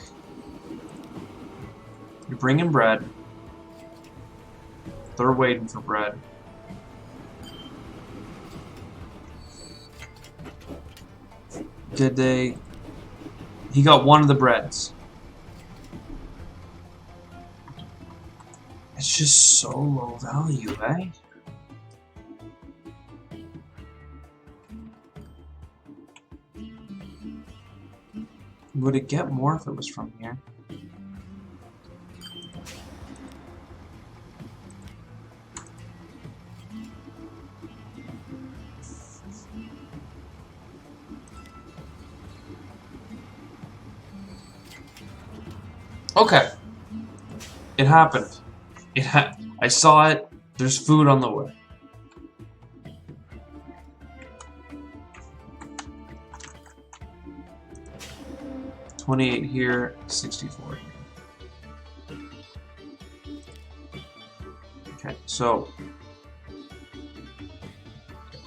You're bringing bread. They're waiting for bread. Did they... He got one of the breads. It's just so low value, eh? Would it get more if it was from here? Okay. It happened. I saw it. There's food on the way. $28 here, $64 here. Okay, so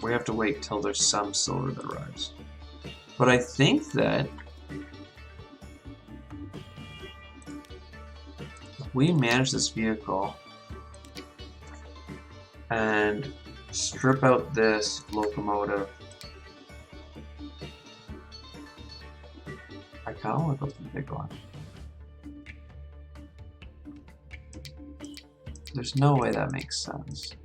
we have to wait till there's some silver that arrives. But I think that if we manage this vehicle and strip out this locomotive, I kind of want to go for the big one. There's no way that makes sense.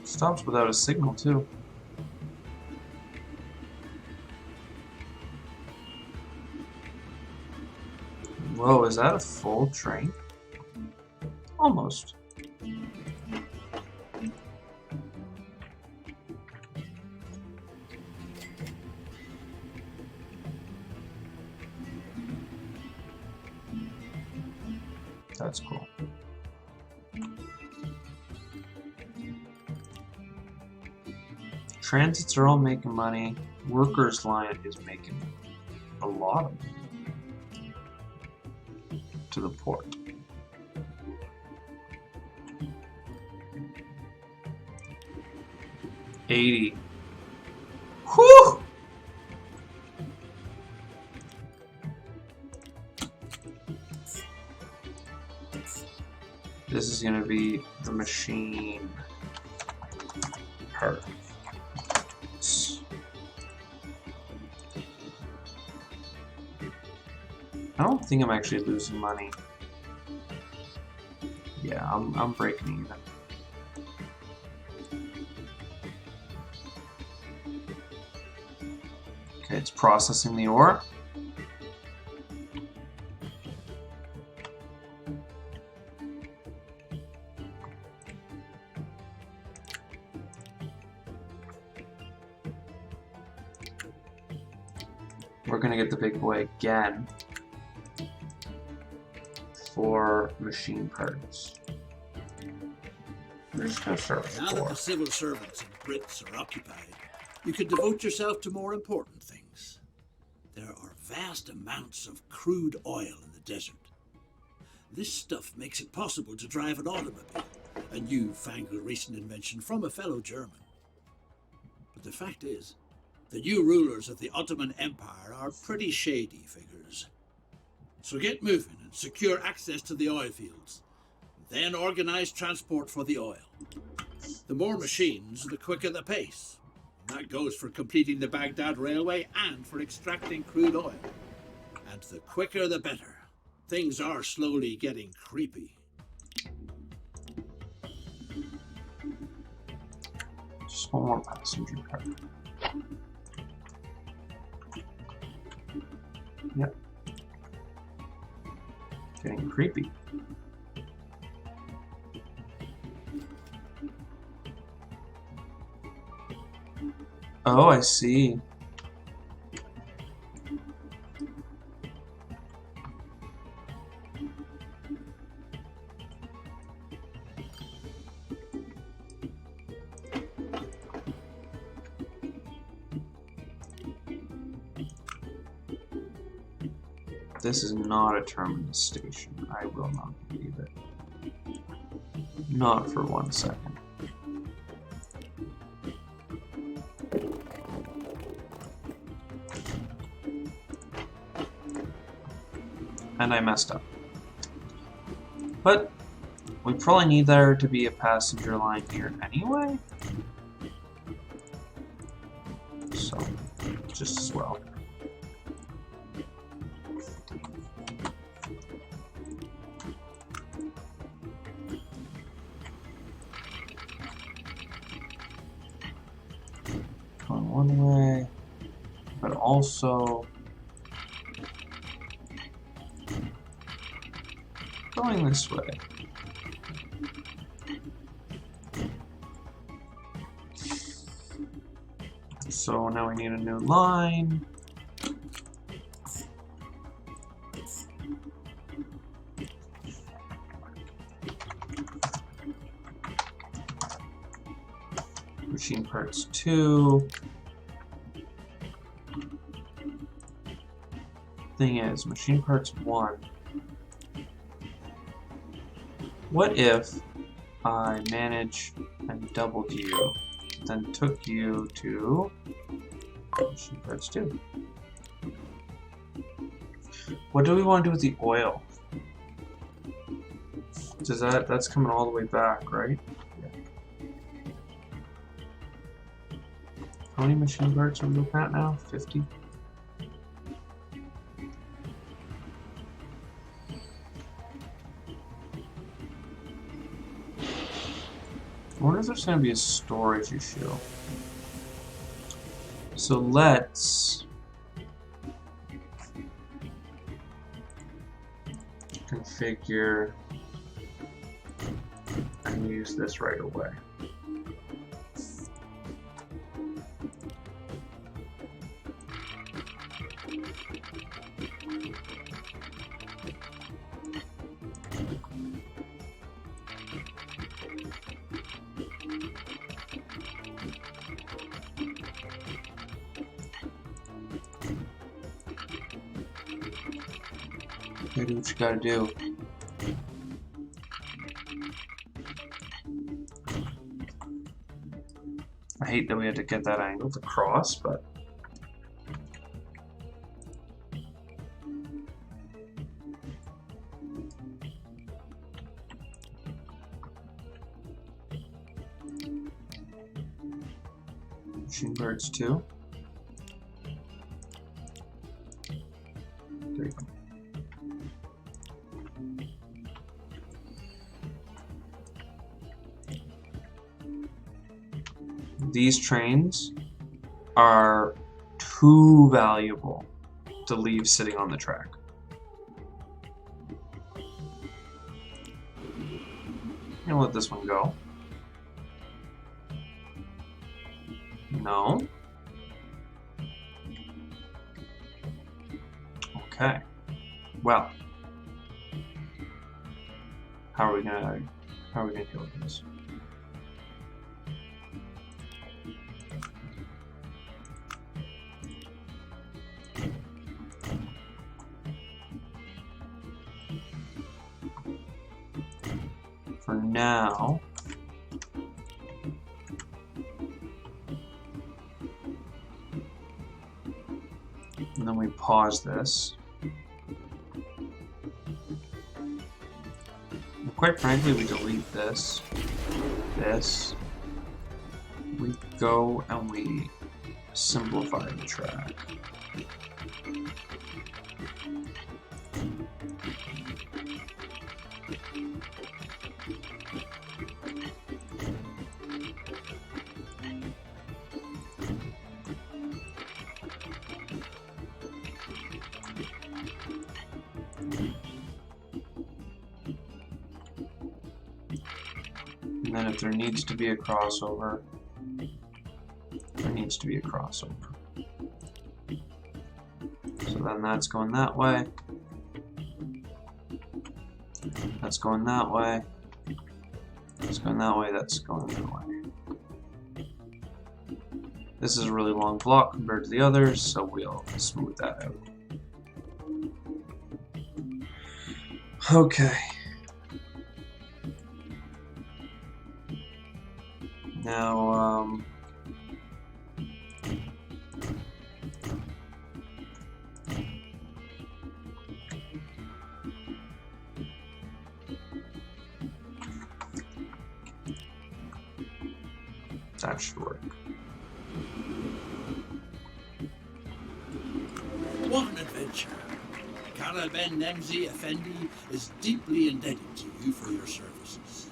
Stops without a signal, too. Whoa, is that a full train? Almost. That's cool. Transits are all making money. Workers line is making a lot of money to the port. $80. Whew! This is gonna be the machine part. I don't think I'm actually losing money. Yeah, I'm breaking even. Okay, it's processing the ore. We're gonna get the big boy again for machine parts. We're just gonna start with Now that 4. the civil servants and Brits are occupied, you can devote yourself to more important things. There are vast amounts of crude oil in the desert. This stuff makes it possible to drive an automobile, a newfangled recent invention from a fellow German. But the fact is, the new rulers of the Ottoman Empire are pretty shady figures. So get moving and secure access to the oil fields. Then organize transport for the oil. The more machines, the quicker the pace. That goes for completing the Baghdad Railway and for extracting crude oil. And the quicker the better. Things are slowly getting creepy. Just one more passenger car. Yep. Getting creepy. Oh, I see. This is not a terminus station. I will not believe it. Not for 1 second. And I messed up. But we probably need there to be a passenger line here anyway. So, just as well. Going one way, but also going this way. So now we need a new line. Machine parts 2. Thing is, machine parts 1. What if I manage and doubled you, then took you to machine parts 2? What do we want to do with the oil? Does that's coming all the way back, right? Yeah. How many machine parts are we looking at now? 50? I wonder if there's going to be a storage issue. So let's configure and use this right away. Okay, do what you gotta do. I hate that we had to get that angle to cross, but machine birds too. There you go. These trains are too valuable to leave sitting on the track. I'm gonna let this one go. No. Okay. Well, how are we gonna deal with this? For now, and then we pause this. And quite frankly, we delete this. We go and we simplify the track. And then if there needs to be a crossover, there needs to be a crossover. So then that's going that way. That's going that way. That's going that way, that's going that way. This is a really long block compared to the others, so we'll smooth that out. Okay. Now, that should work. What an adventure. Kara Ben Nemzi Effendi is deeply indebted to you for your services.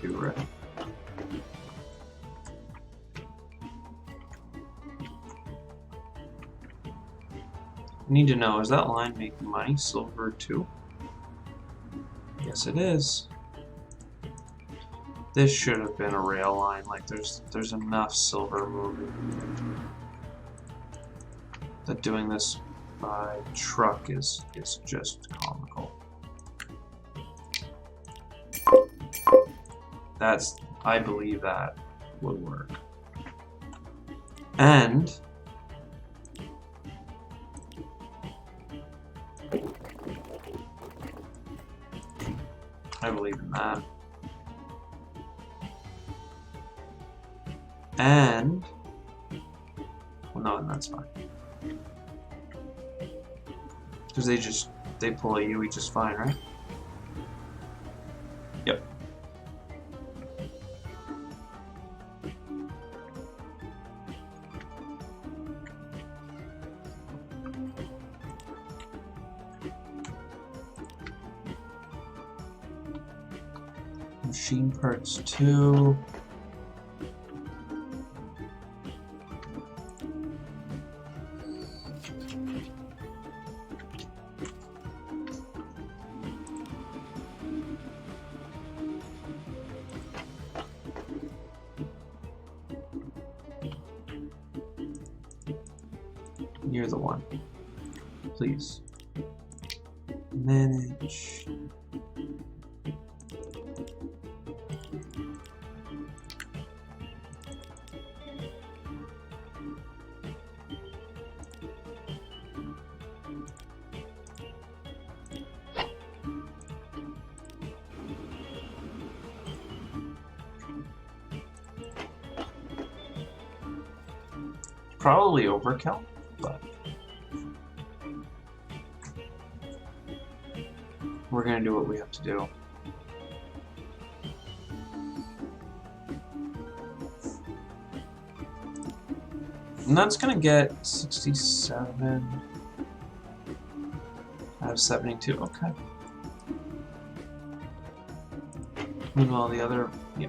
Right? Need to know, is that line making money? Silver 2? Yes, it is. This should have been a rail line. Like, there's enough silver moving that doing this by truck is just comical. I believe that would work. And I believe in that. And well, no, that's fine. Because they pull a Yui just fine, right? Yep. Machine parts 2. You're the one. Please. Manage. Probably overkill, but we're gonna do what we have to do. And that's gonna get 67 out of 72. Okay. Meanwhile, the other, yeah.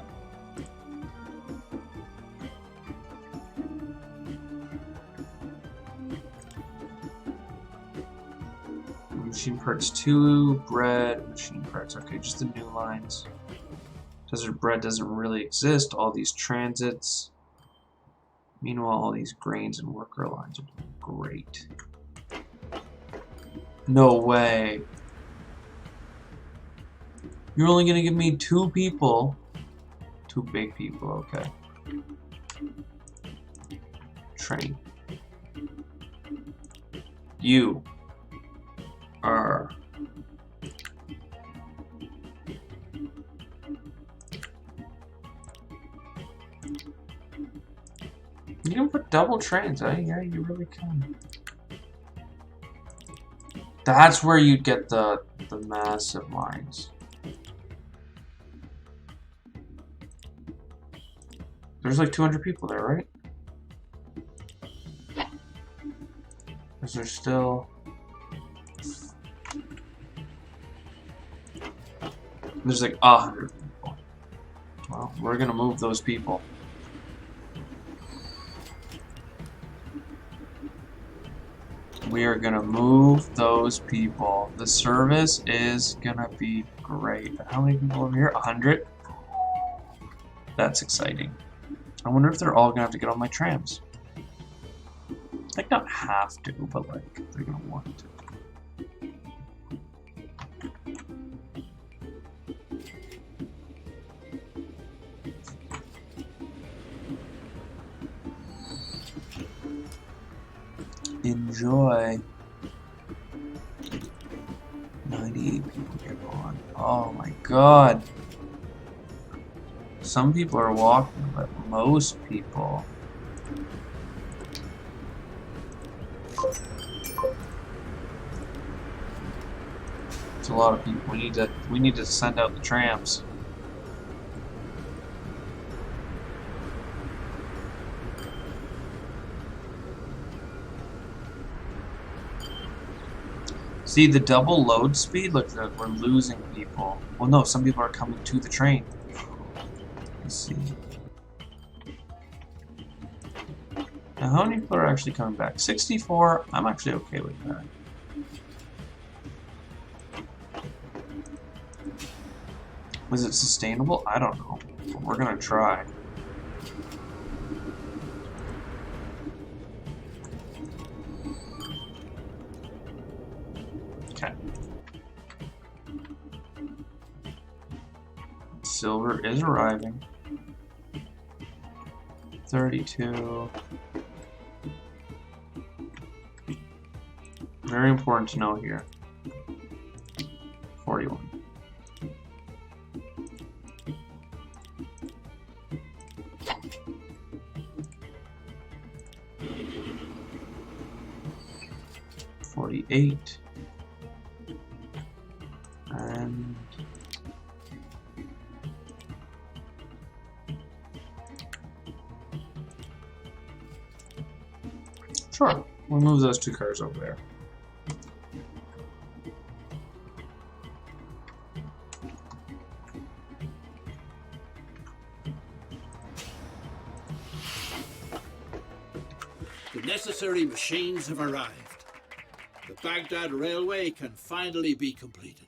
Machine parts 2, bread, machine parts. Okay, just the new lines. Desert bread doesn't really exist. All these transits. Meanwhile, all these grains and worker lines are doing great. No way. You're only gonna give me 2 people. 2 big people, okay. Train. You are you can put double trains, eh? Yeah, you really can. That's where you'd get the massive lines. There's like 200 people there, right? Is there still... There's like 100 people. Well, we're gonna move those people. We are gonna move those people. The service is gonna be great. How many people over here? 100? That's exciting. I wonder if they're all gonna have to get on my trams. Like, not have to, but like, they're gonna want to. Enjoy. 98 people get on. Oh my god. Some people are walking, but most people. It's a lot of people. We need to send out the trams. See the double load speed? Look, we're losing people. Well, no, some people are coming to the train. Let's see. Now, how many people are actually coming back? 64. I'm actually okay with that. Was it sustainable? I don't know. But we're gonna try. Okay. Silver is arriving. 32. Very important to know here. 41. $48. And sure, we'll move those two cars over there. The necessary machines have arrived. The Baghdad Railway can finally be completed.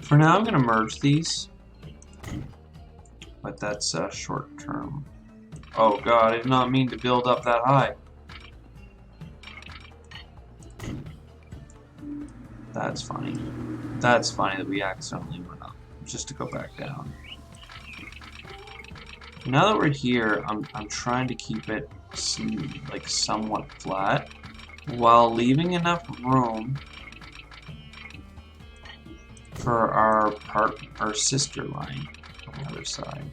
For now, I'm going to merge these, but that's short term. Oh god, I did not mean to build up that high. That's funny. That's funny that we accidentally went up, just to go back down. Now that we're here, I'm trying to keep it like somewhat flat, while leaving enough room for our sister line on the other side.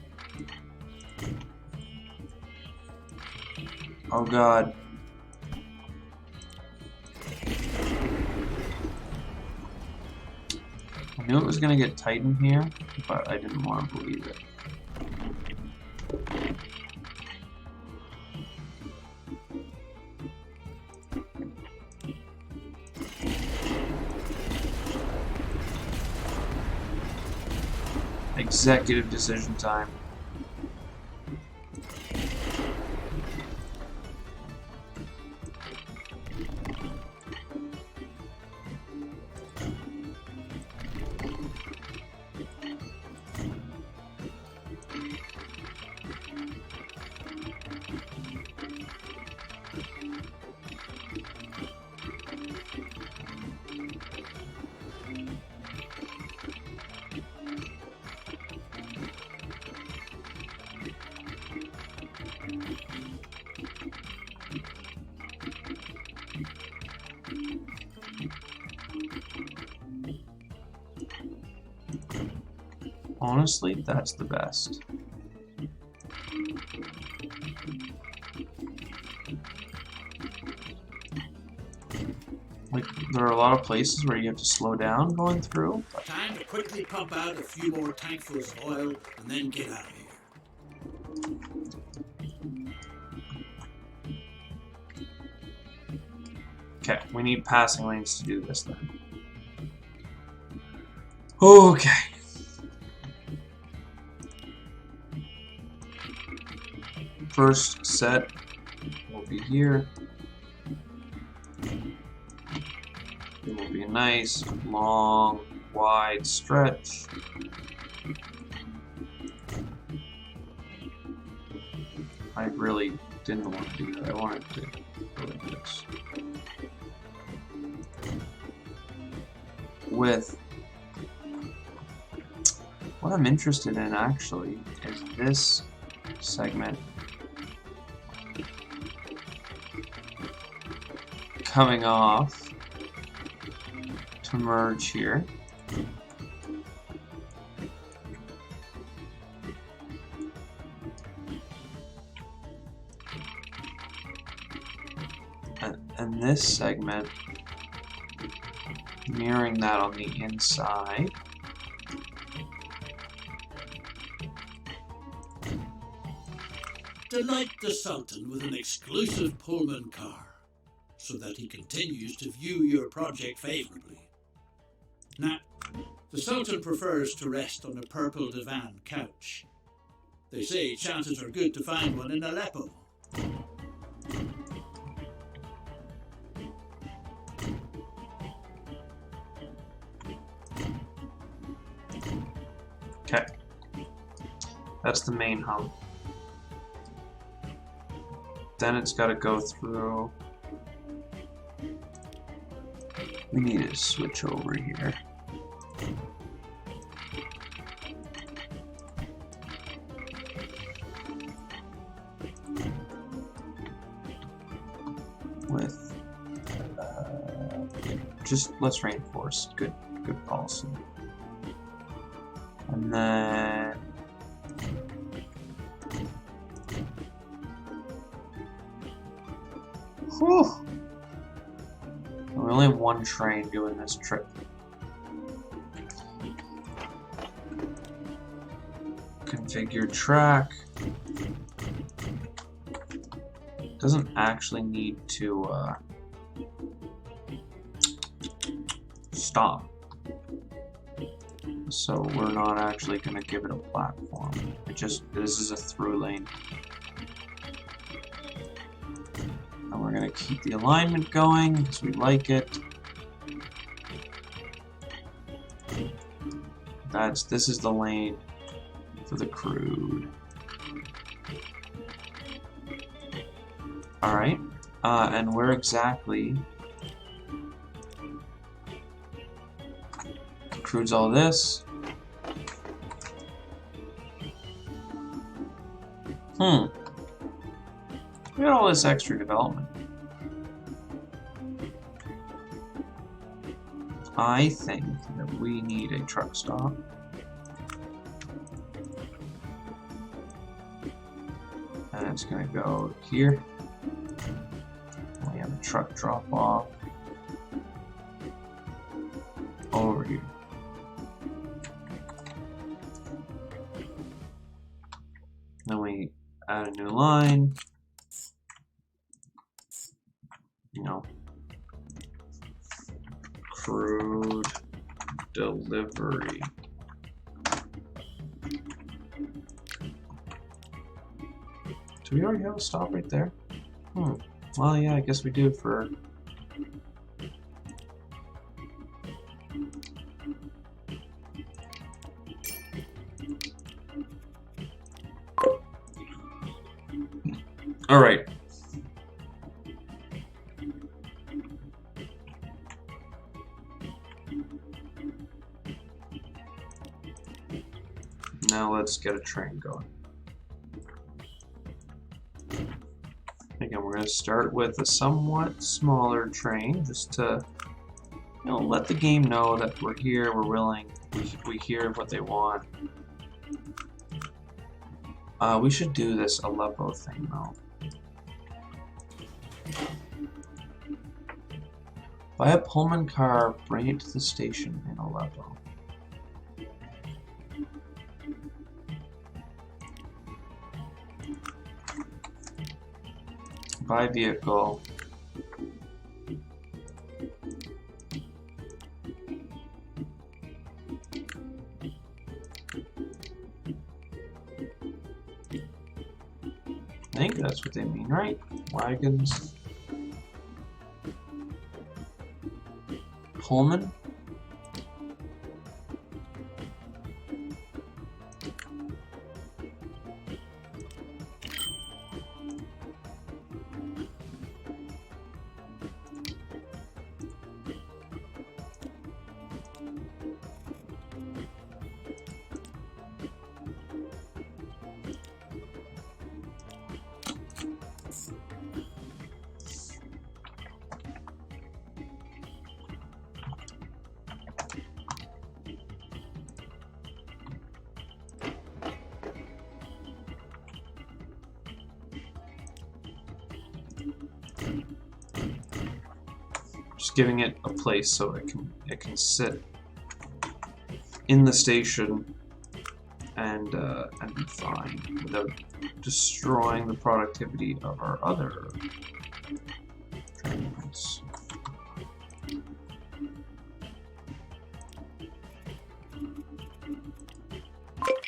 Oh god. I knew it was gonna get tight in here, but I didn't want to believe it. Executive decision time. Honestly, that's the best. Like, there are a lot of places where you have to slow down going through. But Time to quickly pump out a few more tankfuls of oil and then get out of here. okay, we need passing lanes to do this then. Okay. First set will be here. It will be a nice, long, wide stretch. I really didn't want to do that. I wanted to go like this. With what I'm interested in actually is this segment coming off to merge here. And this segment mirroring that on the inside. Delight the Sultan with an exclusive Pullman car, so that he continues to view your project favorably. Now, the Sultan prefers to rest on a purple divan couch. They say chances are good to find one in Aleppo. Okay. That's the main hub. Then it's got to go through. We need to switch over here. With just let's reinforce. Good policy. And then whew. We only have one train doing this trip. Configure track. Doesn't actually need to stop. So we're not actually going to give it a platform. This is a through lane. And we're going to keep the alignment going because we like it. This is the lane for the crude. Alright, and where exactly crude's all this? We got all this extra development. I think that we need a truck stop. And it's gonna go here. We have a truck drop off over here. Then we add a new line. You know, crude delivery. Do we already have a stop right there? Well, yeah, I guess we do for... Alright. Now let's get a train going. Again, we're going to start with a somewhat smaller train, just to, you know, let the game know that we're here, we're willing, we hear what they want. We should do this Aleppo thing, though. Buy a Pullman car, bring it to the station in Aleppo. Buy vehicle. I think that's what they mean, right? Wagons. Pullman. Just giving it a place so it can sit in the station and be fine without destroying the productivity of our other trains.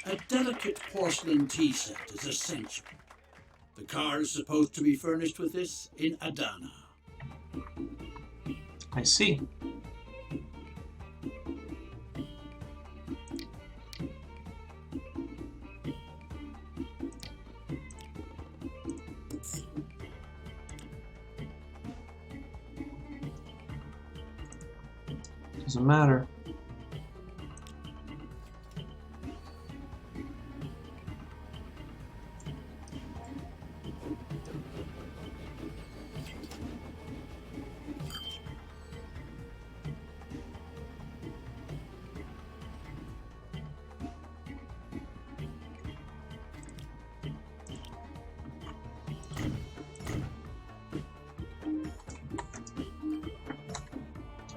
A delicate porcelain tea set is essential. The car is supposed to be furnished with this in Adana. I see. Doesn't matter.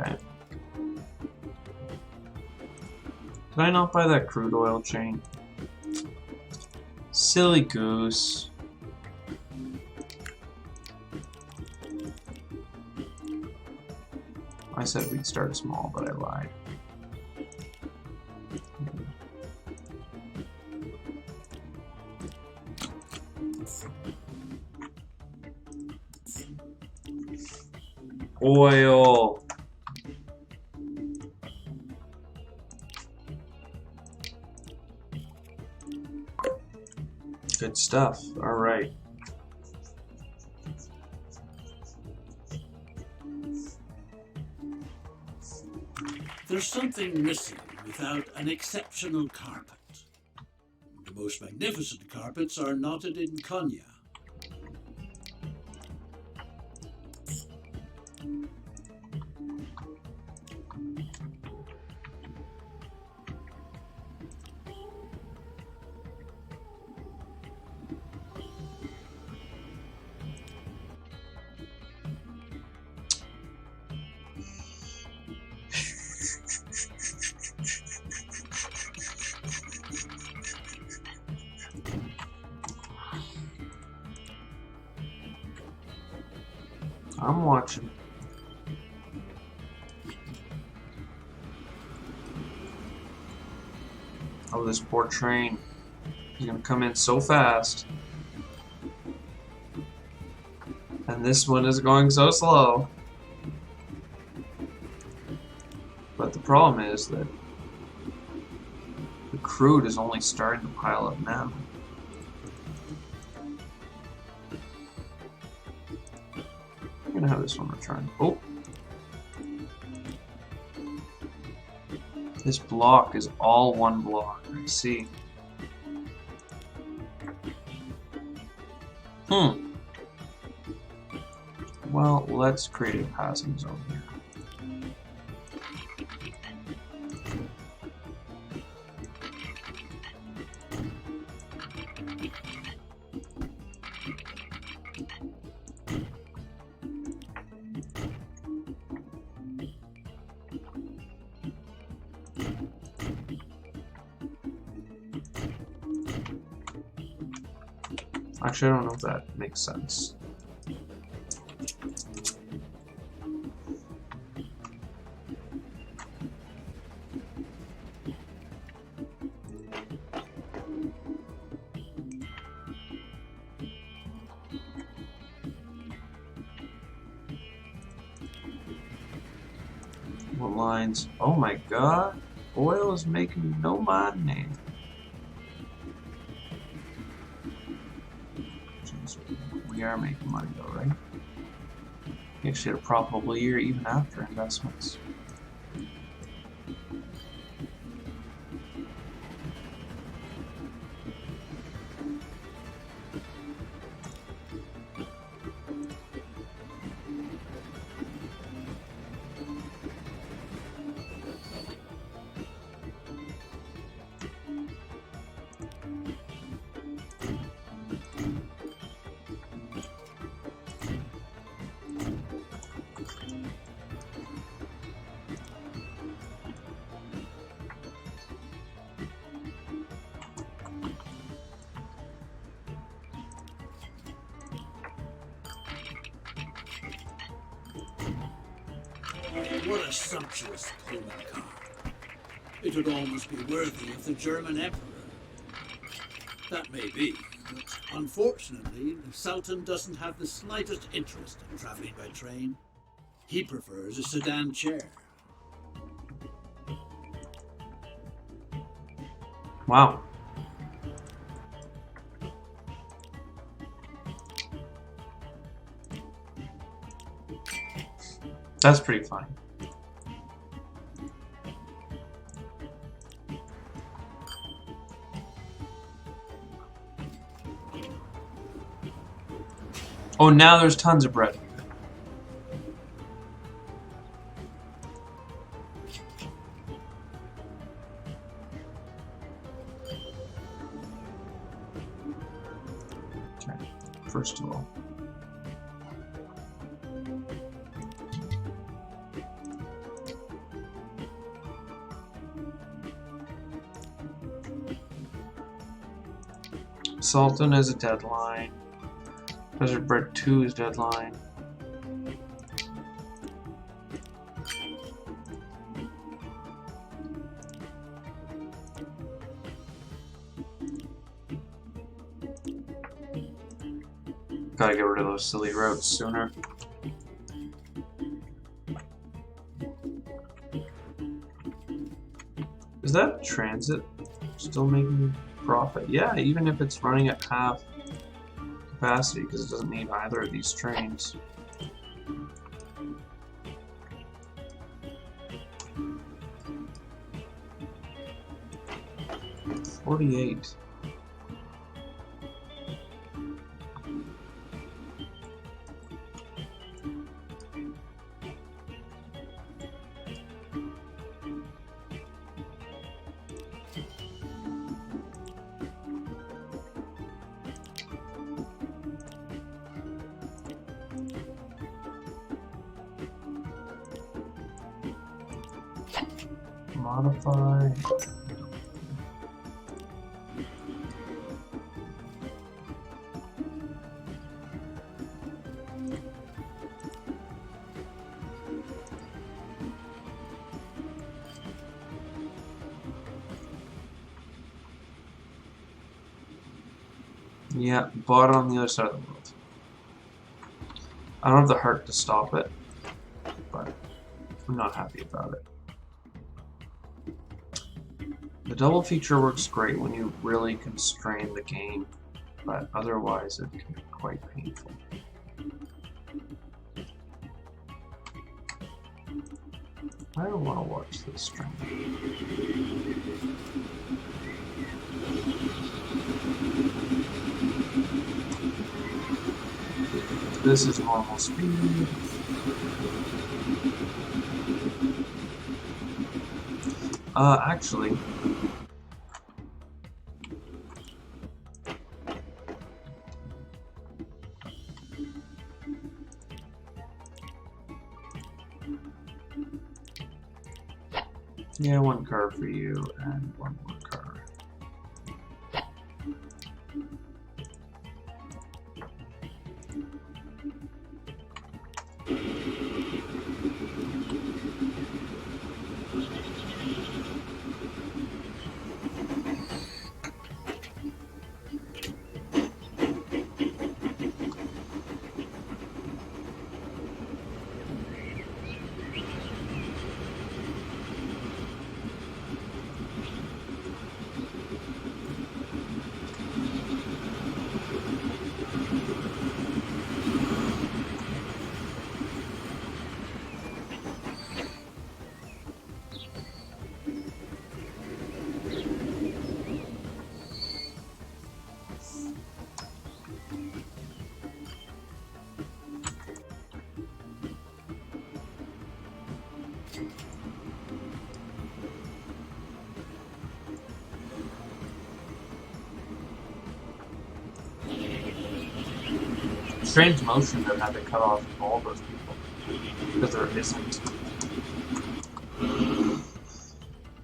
Okay. Did I not buy that crude oil chain? Silly goose. I said we'd start small, but I lied. Oil. Good stuff. All right. There's something missing without an exceptional carpet. The most magnificent carpets are knotted in Konya. I'm watching. Oh, this poor train. He's gonna come in so fast. And this one is going so slow. But the problem is that the crude is only starting to pile up now. I'm gonna have this one return. Oh! This block is all one block. I see. Well, let's create a passing zone here. Actually, I don't know if that makes sense. What lines? Oh my god! Oil is making no mind name. Jeez, we are making money though, right? We actually had a profitable year even after investments. What a sumptuous Pullman car. It would almost be worthy of the German Emperor. That may be, but unfortunately, the Sultan doesn't have the slightest interest in traveling by train. He prefers a sedan chair. Wow. That's pretty fine. Oh, now there's tons of bread. Okay, first of all. Sultan has a deadline. Desert Bread 2's deadline. Gotta get rid of those silly routes sooner. Is that transit still making profit? Yeah, even if it's running at half capacity, because it doesn't need either of these trains. $48. Modify. Yeah, bought it on the other side of the world. I don't have the heart to stop it, but I'm not happy about it. The double feature works great when you really constrain the game, but otherwise it can be quite painful. I don't want to watch this stream. This is normal speed. Actually, yeah, one car for you and one more car. strange motion that had to cut off all those people. Because there isn't.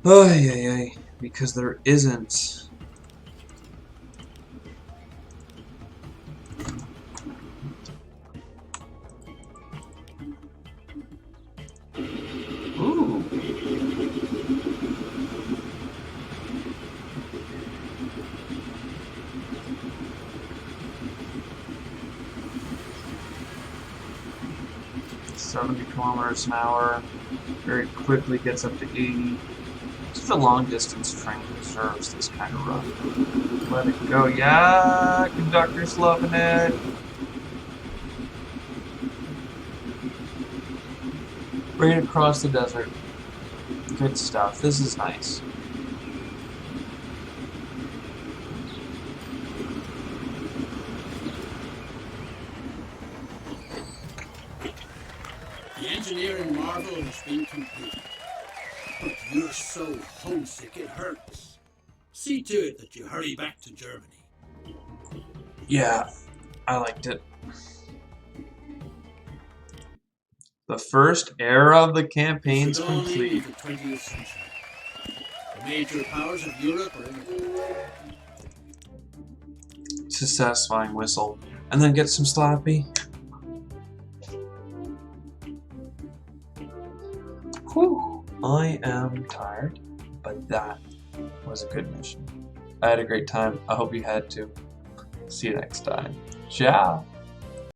Ay, ay, ay. Because there isn't. Ooh. "70 kilometers an hour, very quickly gets up to 80. Just a long distance train deserves this kind of run. Let it go. Yeah, conductor's loving it. Right across the desert. Good stuff. This is nice. The engineering marvel has been completed. But you're so homesick it hurts. See to it that you hurry back to Germany. Yeah, I liked it. The first era of the campaign's The dawning complete. of the 20th century. The major powers of Europe are in it. It's a satisfying whistle. And then get some sloppy. Whew. I am tired, but that was a good mission. I had a great time. I hope you had too. See you next time. Ciao.